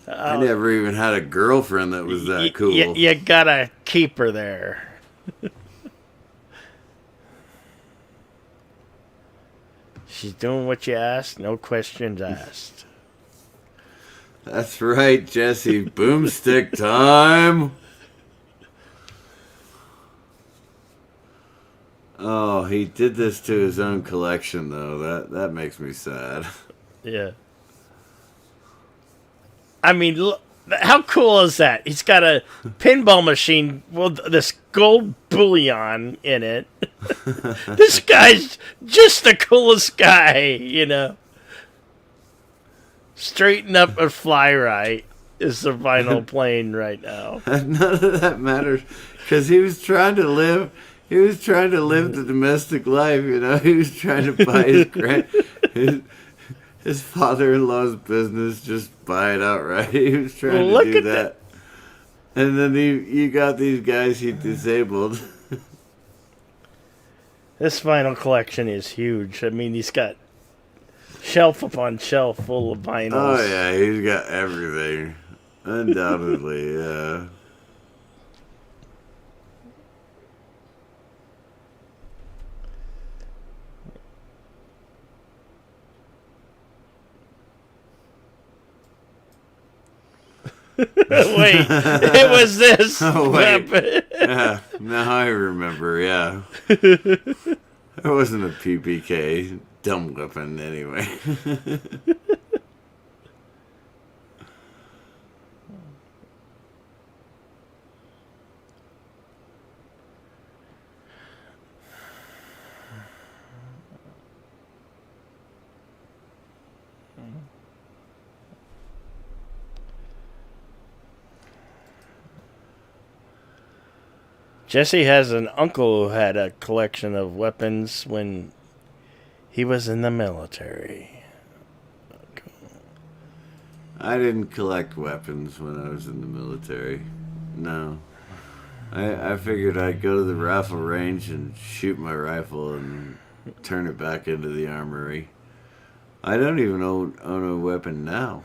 I never even had a girlfriend that was that cool. You gotta keep her there. She's doing what you asked, no questions asked. That's right, Jesse. Boomstick time. Oh, he did this to his own collection, though. That makes me sad. Yeah. I mean, look, how cool is that? He's got a pinball machine with this gold bullion in it. This guy's just the coolest guy, you know. Straighten up and fly right is the vinyl plane right now. None of that matters because he was trying to live. He was trying to live the domestic life, you know. He was trying to buy his father-in-law's business, just buy it outright. He was trying to do that. And then you got these guys he disabled. This vinyl collection is huge. I mean, he's got shelf upon shelf full of vinyls. Oh, yeah, he's got everything. Undoubtedly, yeah. Wait, it was this. Oh, wait. Yeah, now I remember, yeah. It wasn't a PPK. Dumb weapon, anyway. Jesse has an uncle who had a collection of weapons when he was in the military. I didn't collect weapons when I was in the military. No. I figured I'd go to the rifle range and shoot my rifle and turn it back into the armory. I don't even own a weapon now.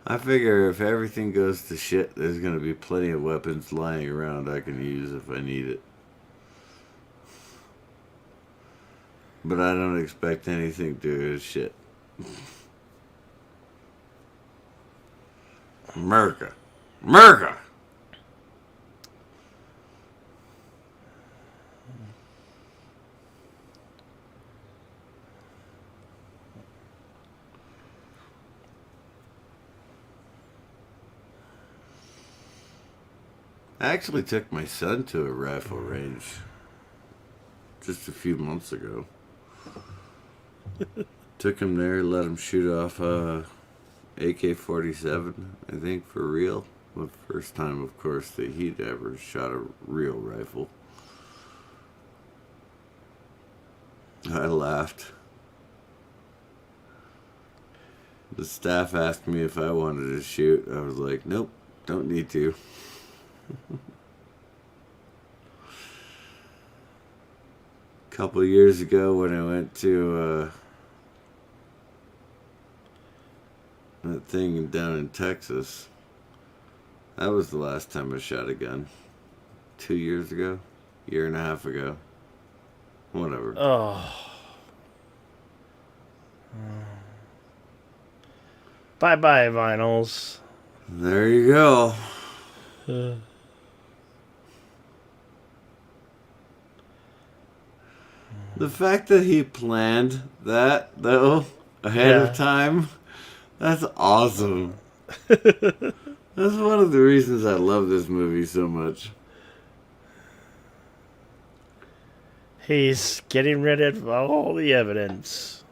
I figure if everything goes to shit, there's going to be plenty of weapons lying around I can use if I need it. But I don't expect anything to go to shit. America. America! I actually took my son to a rifle range just a few months ago. Took him there, let him shoot off AK-47, I think, for real. The first time, of course, that he'd ever shot a real rifle. I laughed. The staff asked me if I wanted to shoot. I was like, nope, don't need to. A couple of years ago when I went to that thing down in Texas, that was the last time I shot a gun. 2 years ago? Year and a half ago. Whatever. Oh. Bye-bye, vinyls. There you go. The fact that he planned that, though, ahead of time, that's awesome. That's one of the reasons I love this movie so much. He's getting rid of all the evidence.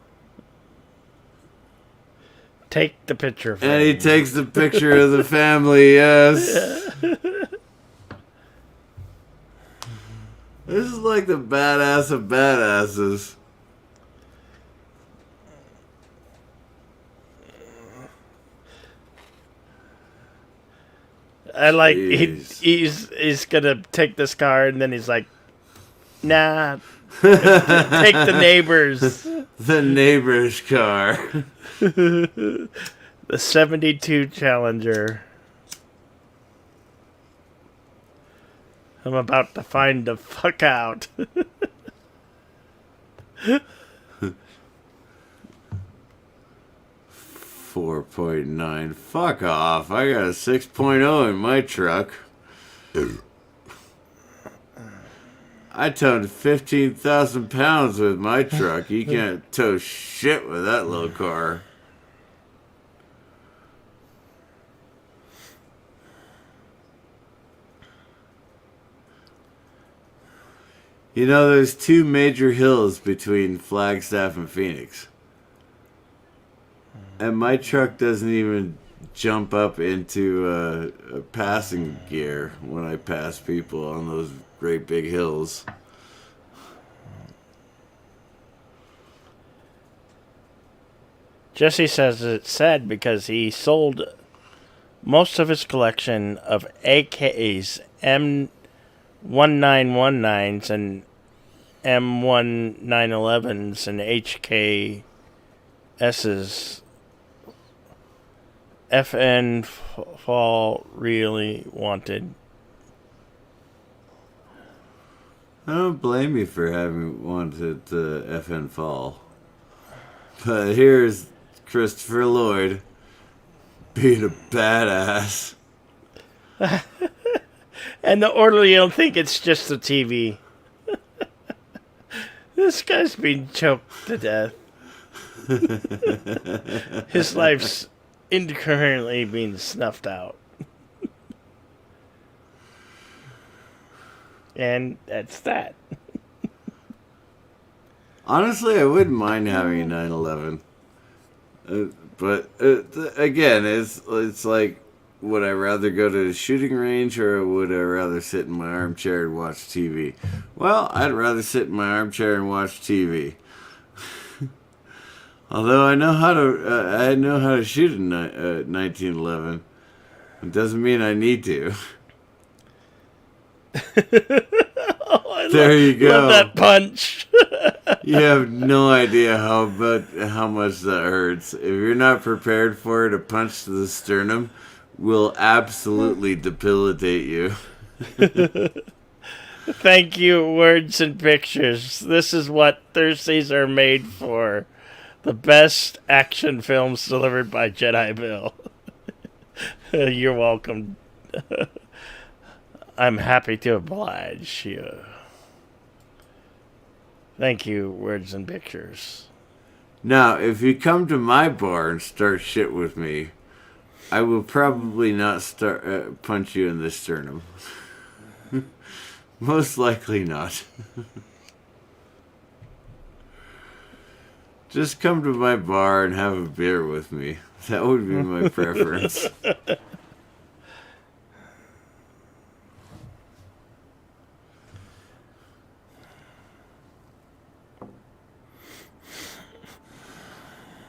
Take the picture frame. And he takes the picture of the family, yes. This is like the badass of badasses. I like he's gonna take this car and then he's like, nah, take the neighbor's. The neighbor's car. The 72 Challenger. I'm about to find the fuck out. 4.9. Fuck off. I got a 6.0 in my truck. I towed 15,000 pounds with my truck. You can't tow shit with that little car. You know, there's two major hills between Flagstaff and Phoenix. And my truck doesn't even jump up into a passing gear when I pass people on those great big hills. Jesse says it's sad because he sold most of his collection of AKs, M1919s, and M1911s, and HKSs. FN Fall really wanted. I don't blame you for having wanted FN Fall. But here's Christopher Lloyd being a badass. And the orderly don't think it's just the TV. This guy's being choked to death. His life's incoherently being snuffed out. And that's that. Honestly, I wouldn't mind having a 911. But again, it's like, would I rather go to a shooting range or would I rather sit in my armchair and watch TV? Well, I'd rather sit in my armchair and watch TV. Although I know how to shoot in 1911. It doesn't mean I need to. There you go. Love that punch. You have no idea how much that hurts. If you're not prepared for it, a punch to the sternum will absolutely debilitate you. Thank you, words and pictures. This is what Thursdays are made for. The best action films delivered by Jedi Bill. You're welcome. I'm happy to oblige you. Thank you, words and pictures. Now, if you come to my bar and start shit with me, I will probably not start punch you in the sternum. Most likely not. Just come to my bar and have a beer with me. That would be my preference.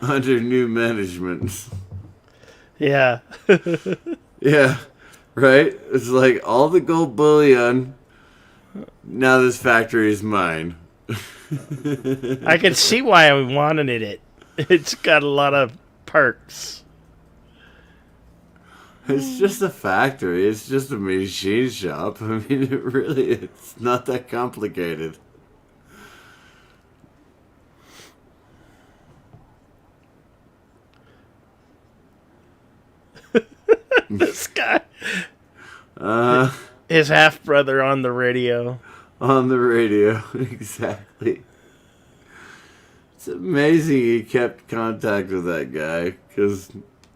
Under new management. Yeah. Yeah, right? It's like all the gold bullion. Now this factory is mine. I can see why I wanted it. It's got a lot of perks. It's just a factory. It's just a machine shop. I mean, it's not that complicated. This guy. His half brother on the radio. On the radio, exactly. It's amazing he kept contact with that guy, because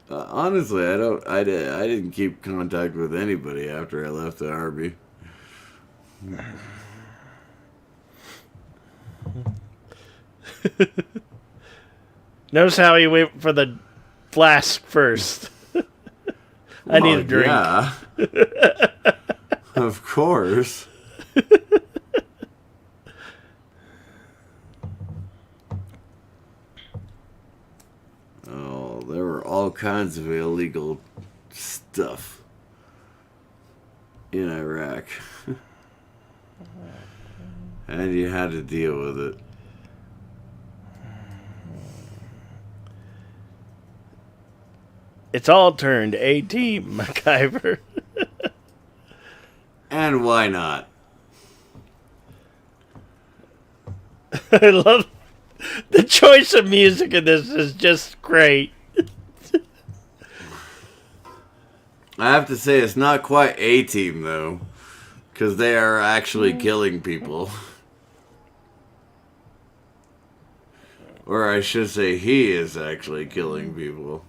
honestly, I didn't keep contact with anybody after I left the army. Notice how he went for the flask first. I need a drink. Yeah. Of course. Oh, there were all kinds of illegal stuff in Iraq. And you had to deal with it. It's all turned A-Team, MacGyver. And why not? I love the choice of music in this is just great. I have to say, it's not quite A-Team, though. Because they are actually killing people. Or I should say, he is actually killing people.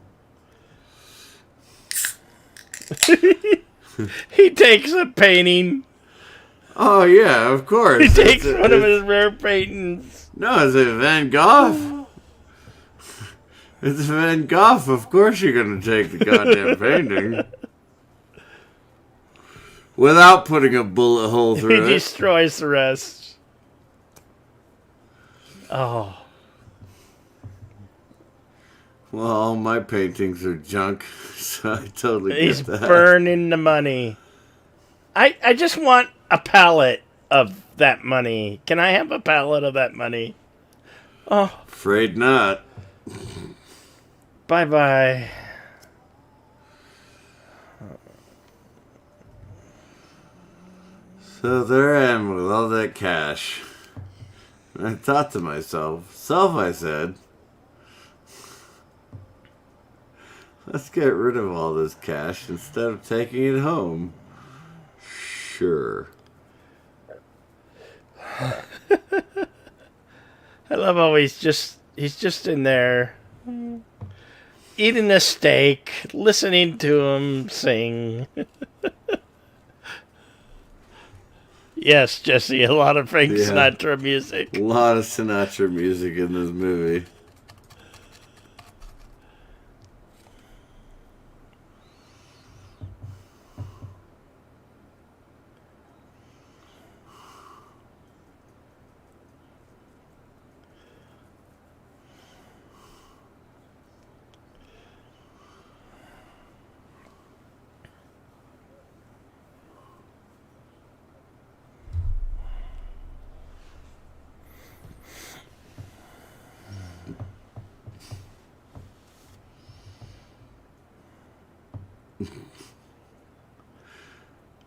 He takes a painting. Oh, yeah, of course. He takes one of his rare paintings. No, it's a Van Gogh. It's Van Gogh. Of course you're going to take the goddamn painting. Without putting a bullet hole through it. He destroys the rest. Oh. Well, all my paintings are junk, so I totally get He's that. burning the money. I just want a pallet of that money. Can I have a pallet of that money? Oh. Afraid not. Bye-bye. So there I am with all that cash. And I thought to myself, I said, let's get rid of all this cash instead of taking it home. Sure. I love how he's just in there eating a steak, listening to him sing. Yes, Jesse, a lot of Frank Sinatra music. A lot of Sinatra music in this movie.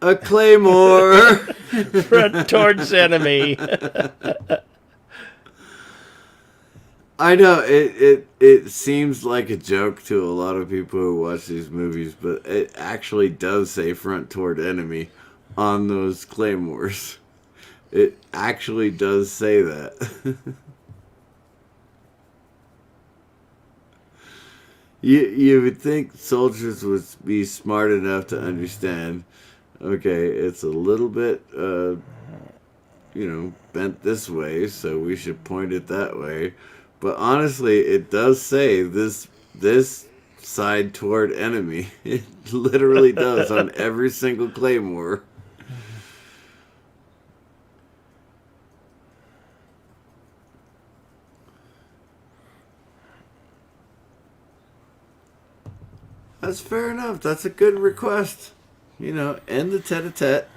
A claymore. Front towards enemy. I know it seems like a joke to a lot of people who watch these movies, but it actually does say front toward enemy on those claymores. It actually does say that. You would think soldiers would be smart enough to understand, okay, it's a little bit bent this way, so we should point it that way. But honestly, it does say this side toward enemy. It literally does on every single claymore. That's fair enough. That's a good request. End the tete-a-tete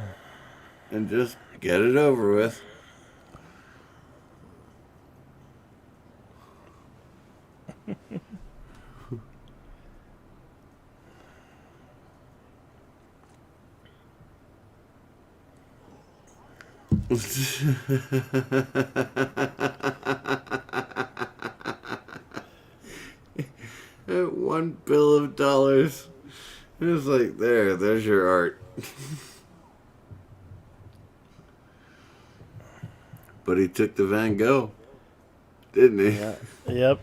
and just get it over with. $1 billion. It was like, there's your art. But he took the Van Gogh, didn't he? Yeah. Yep.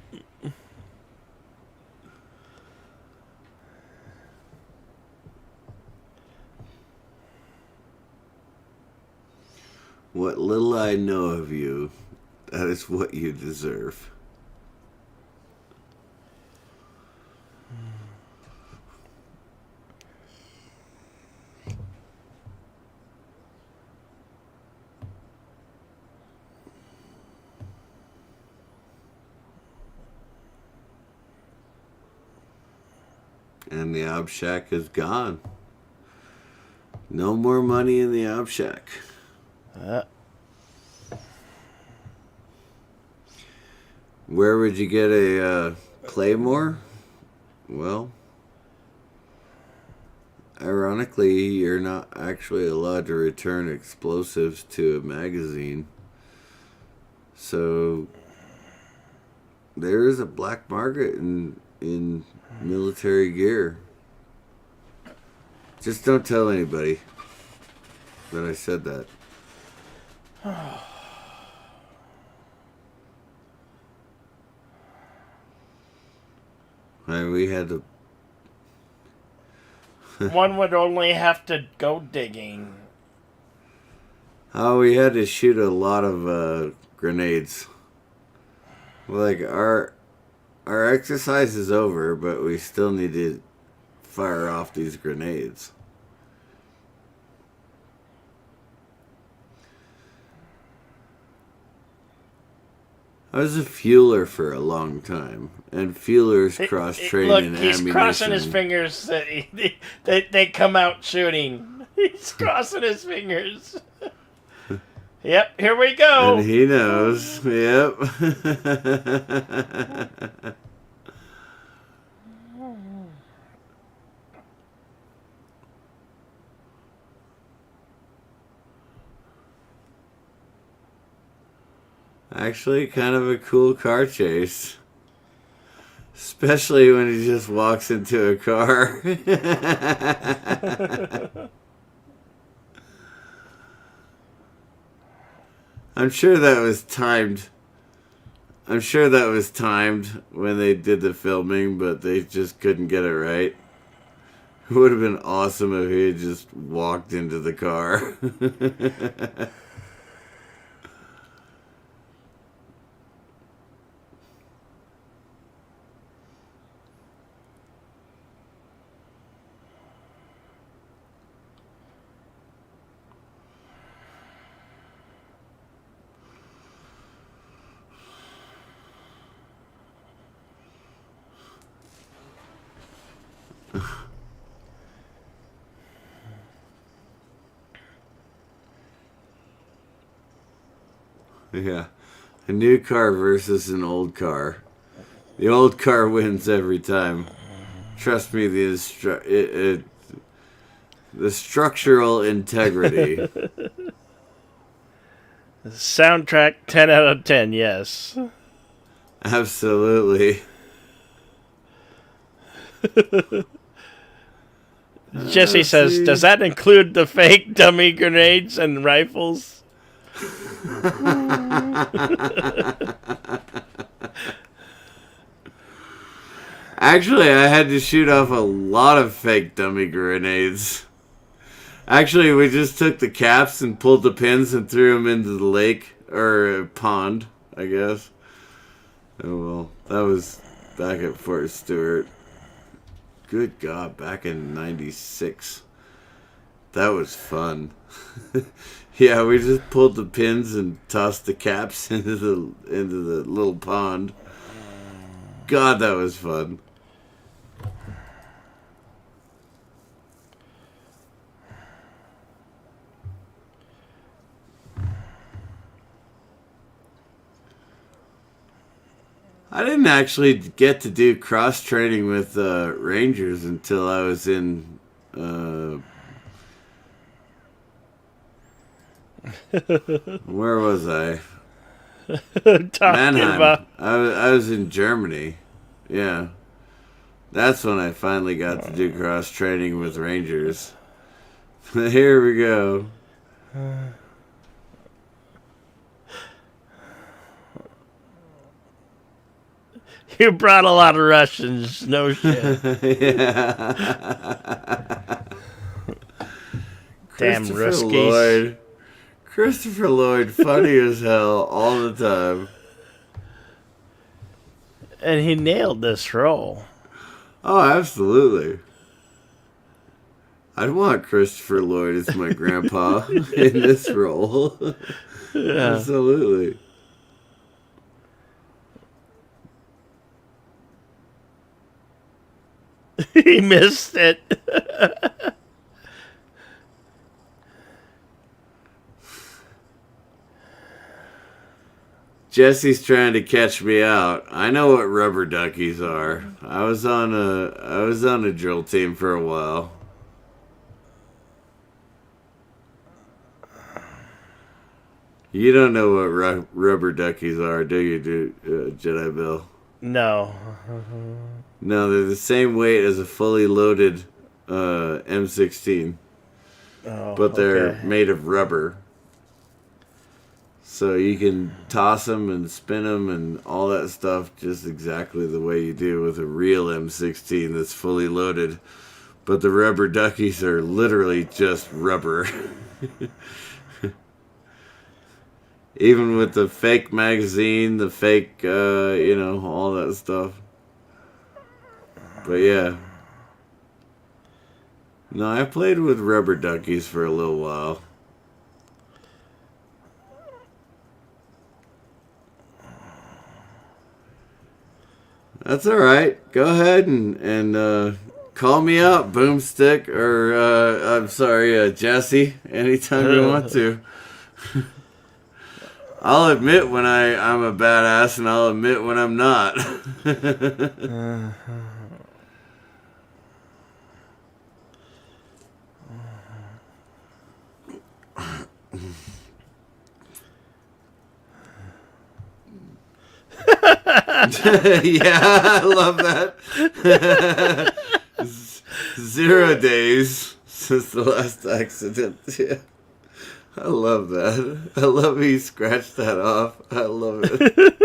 What little I know of you, that is what you deserve. And the Ob Shack is gone. No more money in the Ob Shack. Where would you get a claymore? Well, ironically, you're not actually allowed to return explosives to a magazine. So there is a black market in military gear. Just don't tell anybody that I said that. We had to. One would only have to go digging. We had to shoot a lot of grenades. Like our exercise is over, but we still need to fire off these grenades. I was a fueler for a long time, and fuelers cross-train in ammunition. He's crossing his fingers. They come out shooting. He's crossing his fingers. Yep, here we go. And he knows. Yep. Actually, kind of a cool car chase. Especially when he just walks into a car. I'm sure that was timed. I'm sure that was timed when they did the filming, but they just couldn't get it right. It would have been awesome if he had just walked into the car. Yeah. A new car versus an old car. The old car wins every time. Trust me, The structural integrity. Soundtrack 10 out of 10, yes. Absolutely. Jesse says, does that include the fake dummy grenades and rifles? Actually, I had to shoot off a lot of fake dummy grenades. Actually, we just took the caps and pulled the pins and threw them into the lake, or pond, I guess. Oh well, that was back at Fort Stewart. Good God, back in '96. That was fun. Yeah, we just pulled the pins and tossed the caps into the little pond. God, that was fun. I didn't actually get to do cross training with Rangers until I was in where was I? Mannheim. About. I was in Germany. Yeah, that's when I finally got to do cross training with Rangers. Here we go. You brought a lot of Russians, no shit. Yeah. Damn Christopher Ruskies. Lloyd. Christopher Lloyd, funny as hell all the time. And he nailed this role. Oh, absolutely. I'd want Christopher Lloyd as my grandpa in this role. Yeah. Absolutely. He missed it. Jesse's trying to catch me out. I know what rubber duckies are. I was on a drill team for a while. You don't know what rubber duckies are, do you, Jedi Bill? No. No, they're the same weight as a fully loaded M16, but they're made of rubber. So you can toss them and spin them and all that stuff just exactly the way you do with a real M16 that's fully loaded. But the rubber duckies are literally just rubber. Even with the fake magazine, the fake, all that stuff. But yeah. No, I played with rubber duckies for a little while. That's alright. Go ahead and call me out, Boomstick, or, I'm sorry, Jesse, anytime you want to. I'll admit when I'm a badass, and I'll admit when I'm not. Yeah, I love that. 0 days since the last accident. Yeah. I love that. I love he scratched that off. I love it.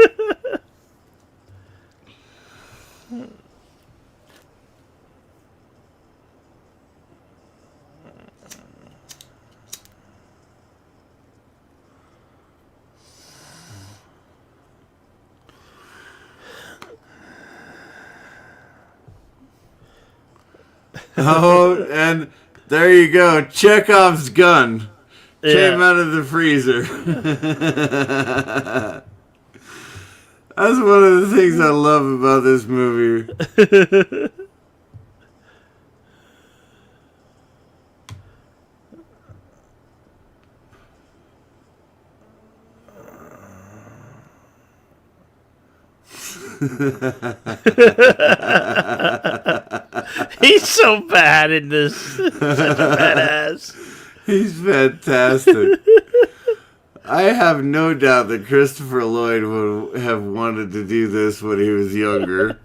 Oh, and there you go. Chekhov's gun came out of the freezer. That's one of the things I love about this movie. He's so bad in this. Such a badass. He's fantastic. I have no doubt that Christopher Lloyd would have wanted to do this when he was younger.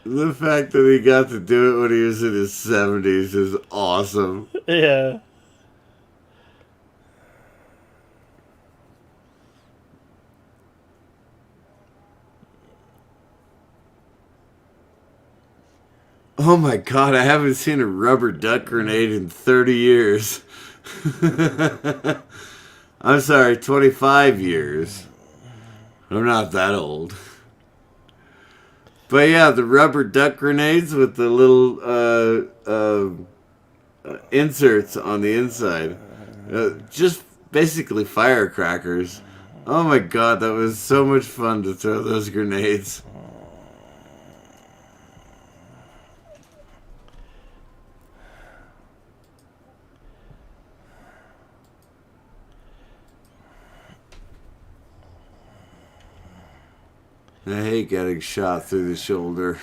The fact that he got to do it when he was in his 70s is awesome. Yeah. Oh my god, I haven't seen a rubber duck grenade in 30 years. I'm sorry, 25 years. I'm not that old. But yeah, the rubber duck grenades with the little inserts on the inside. Just basically firecrackers. Oh my god, that was so much fun to throw those grenades. I hate getting shot through the shoulder.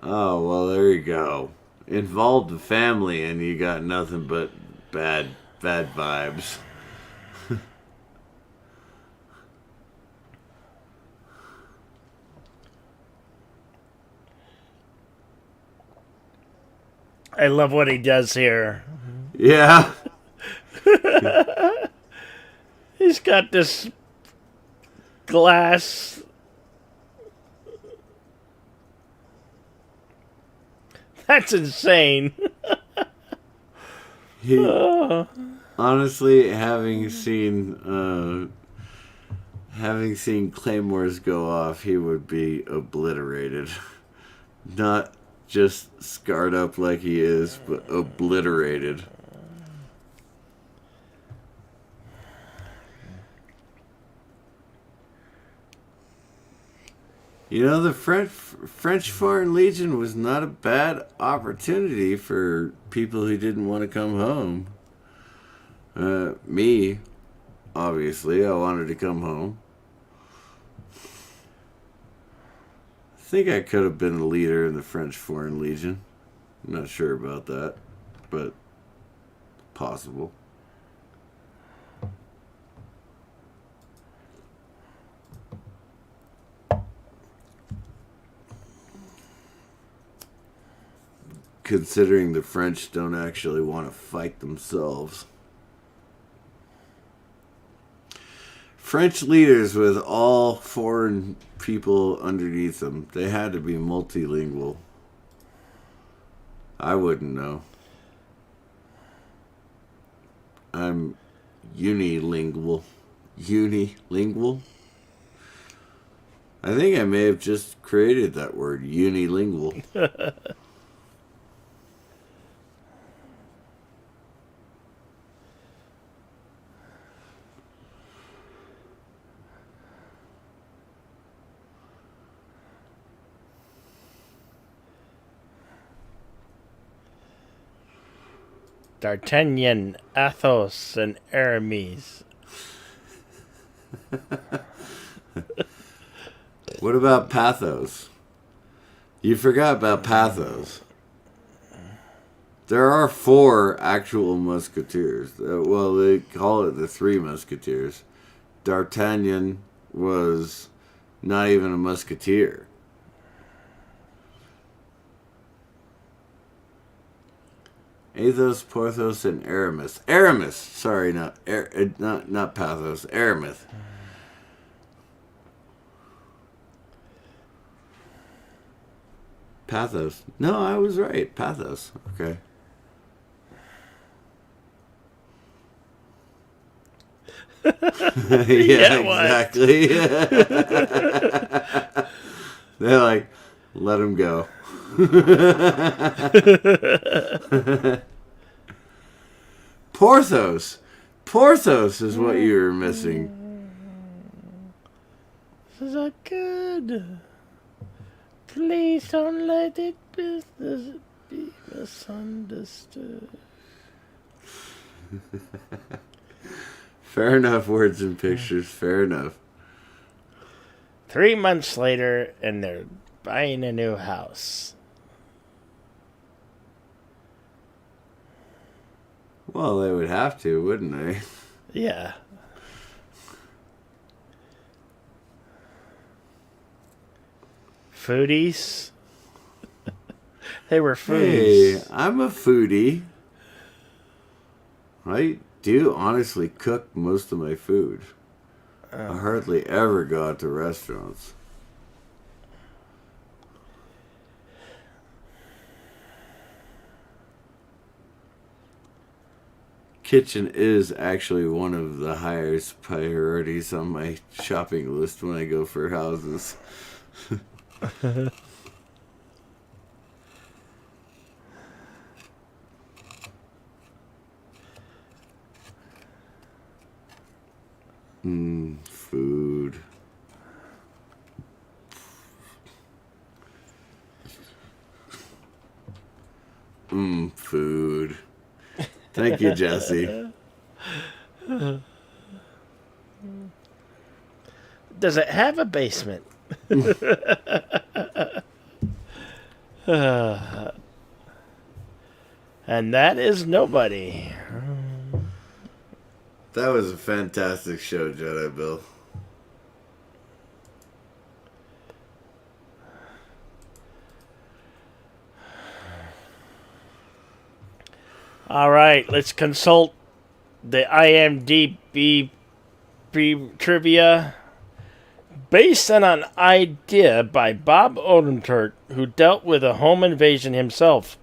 Oh, well, there you go. Involve the family and you got nothing but bad vibes. I love what he does here. Yeah. He's got this glass. That's insane. He, honestly, having seen claymores go off, he would be obliterated. Not just scarred up like he is, but obliterated. You know, the French Foreign Legion was not a bad opportunity for people who didn't want to come home. Me, obviously, I wanted to come home. I think I could have been a leader in the French Foreign Legion. I'm not sure about that, but possible. Considering the French don't actually want to fight themselves. French leaders with all foreign people underneath them, they had to be multilingual. I wouldn't know. I'm unilingual. Unilingual? I think I may have just created that word, unilingual. D'Artagnan, Athos, and Aramis. What about pathos? You forgot about pathos. There are 4 actual musketeers. Well, they call it the 3 musketeers. D'Artagnan was not even a musketeer. Athos, Porthos, and Aramis. Aramis! Sorry, not Pathos. Aramis. Pathos. No, I was right. Pathos. Okay. Yeah, exactly. They're like, let him go. Porthos. Porthos is what you were missing. This is a good. Please don't let it be misunderstood. Fair enough, words and pictures. Fair enough. 3 months later, and they're buying a new house. Well, they would have to, wouldn't they? Yeah. Foodies. They were foodies. Hey, I'm a foodie. I do honestly cook most of my food. I hardly ever go out to restaurants. Kitchen is actually one of the highest priorities on my shopping list when I go for houses. Food. Food. Thank you, Jesse. Does it have a basement? And that is nobody. That was a fantastic show, Jedi Bill. All right, let's consult the IMDb trivia. Based on an idea by Bob Odenkirk, who dealt with a home invasion himself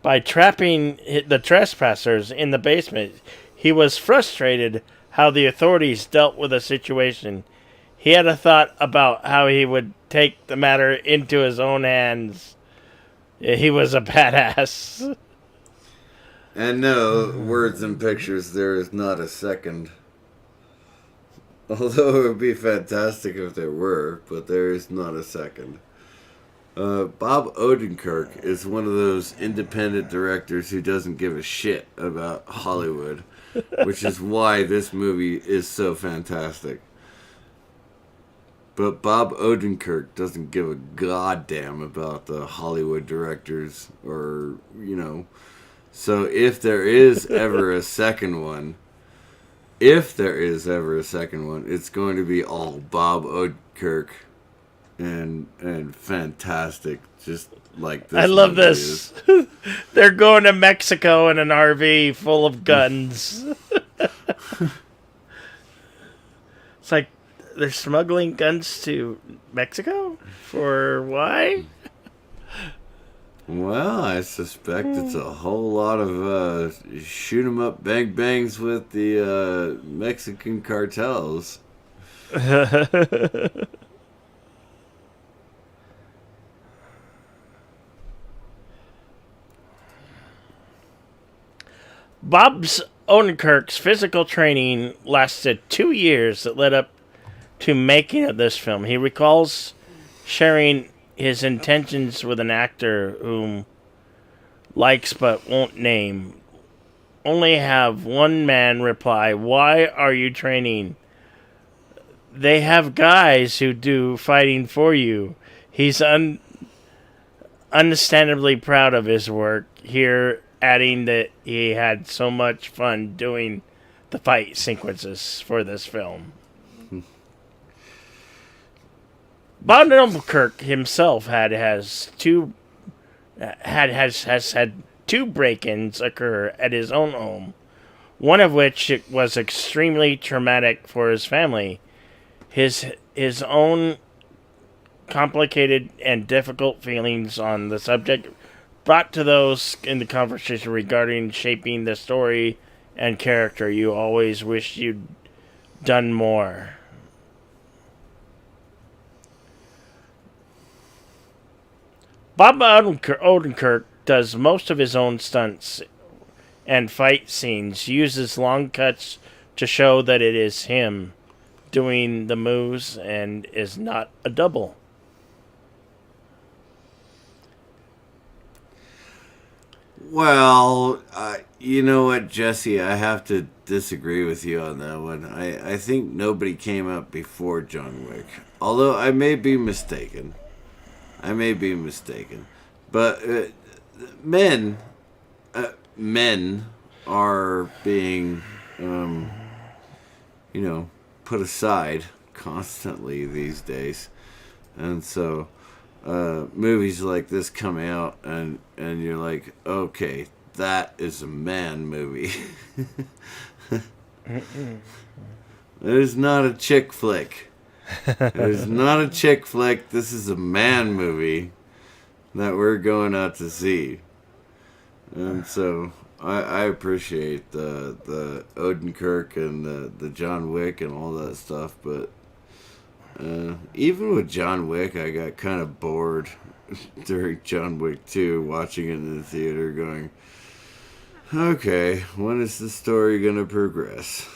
by trapping the trespassers in the basement, he was frustrated how the authorities dealt with the situation. He had a thought about how he would take the matter into his own hands. He was a badass. And no, words and pictures, there is not a second. Although it would be fantastic if there were, but there is not a second. Bob Odenkirk is one of those independent directors who doesn't give a shit about Hollywood, which is why this movie is so fantastic. But Bob Odenkirk doesn't give a goddamn about the Hollywood directors or, So if there is ever a second one, it's going to be all Bob Odenkirk and fantastic, just like this. I love this. They're going to Mexico in an RV full of guns. It's like they're smuggling guns to Mexico? For why? Well, I suspect it's a whole lot of shoot 'em up bang bangs with the Mexican cartels. Bob's Odenkirk's physical training lasted 2 years that led up to making of this film. He recalls sharing his intentions with an actor whom likes but won't name. Only have one man reply, "Why are you training? They have guys who do fighting for you." He's understandably proud of his work here, adding that he had so much fun doing the fight sequences for this film. Bob Odenkirk himself has had two break-ins occur at his own home, one of which was extremely traumatic for his family. His own complicated and difficult feelings on the subject brought to those in the conversation regarding shaping the story and character. You always wish you'd done more. Bob Odenkirk does most of his own stunts and fight scenes, uses long cuts to show that it is him doing the moves and is not a double. Well, you know what, Jesse? I have to disagree with you on that one. I think nobody came up before John Wick. Although I may be mistaken. I may be mistaken. But men are being, put aside constantly these days. And so movies like this come out, and you're like, okay, that is a man movie. It is not a chick flick. It is not a chick flick. This is a man movie that we're going out to see. And so I appreciate the Odenkirk and the John Wick and all that stuff, but even with John Wick, I got kind of bored during John Wick 2, watching it in the theater, going, okay, when is the story going to progress?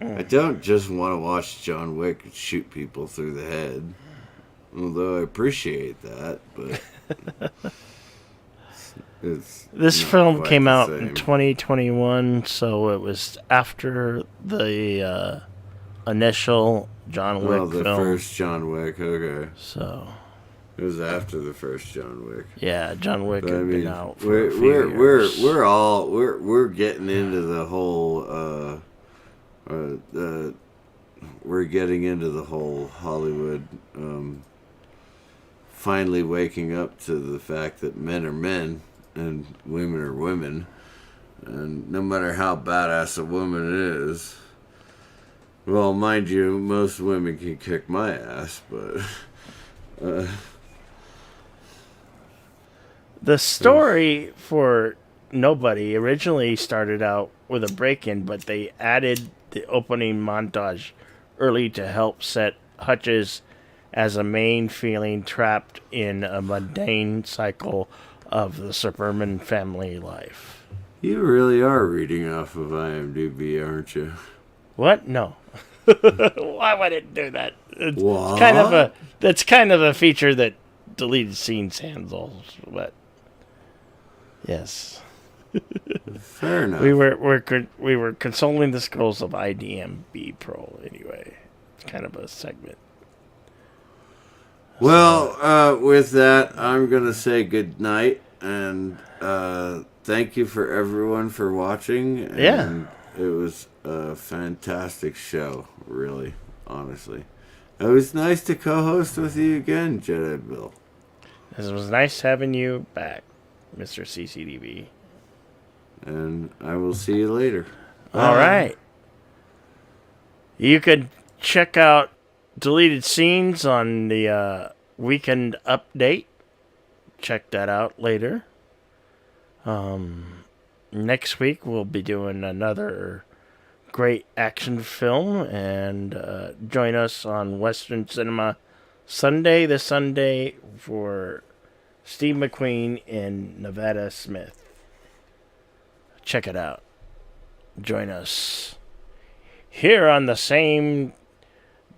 I don't just want to watch John Wick shoot people through the head, although I appreciate that, but this film came out in 2021, so it was after the initial John Wick the film. first John Wick, okay. So it was after the first John Wick. Yeah, John Wick had been out for we're a few years. we're getting into the whole we're getting into the whole Hollywood finally waking up to the fact that men are men and women are women, and no matter how badass a woman is, well, mind you, most women can kick my ass, but the story for Nobody originally started out with a break-in, but they added the opening montage early to help set Hutches as a main, feeling trapped in a mundane cycle of the suburban family life. You really are reading off of IMDb, aren't you? What? No. Why would it do that? What? That's kind of a feature that deleted scenes handles, but yes. Fair enough. We were consoling the scrolls of IDMB Pro anyway. It's kind of a segment. Well, with that, I'm gonna say good night, and thank you for everyone for watching. And yeah, it was a fantastic show, really, honestly. It was nice to co-host with you again, Jedi Bill. It was nice having you back, Mr. CCDB. And I will see you later. All right. You could check out deleted scenes on the weekend update. Check that out later. Next week we'll be doing another great action film, and join us on Western Cinema Sunday this Sunday for Steve McQueen and Nevada Smith. Check it out. Join us here on the same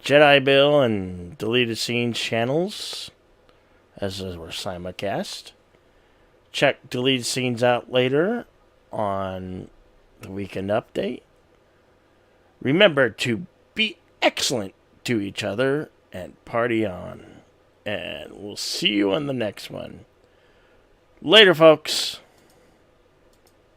Jedi Bill and Deleted Scenes channels as our simulcast. Check Deleted Scenes out later on the Weekend Update. Remember to be excellent to each other and party on. And we'll see you on the next one. Later, folks.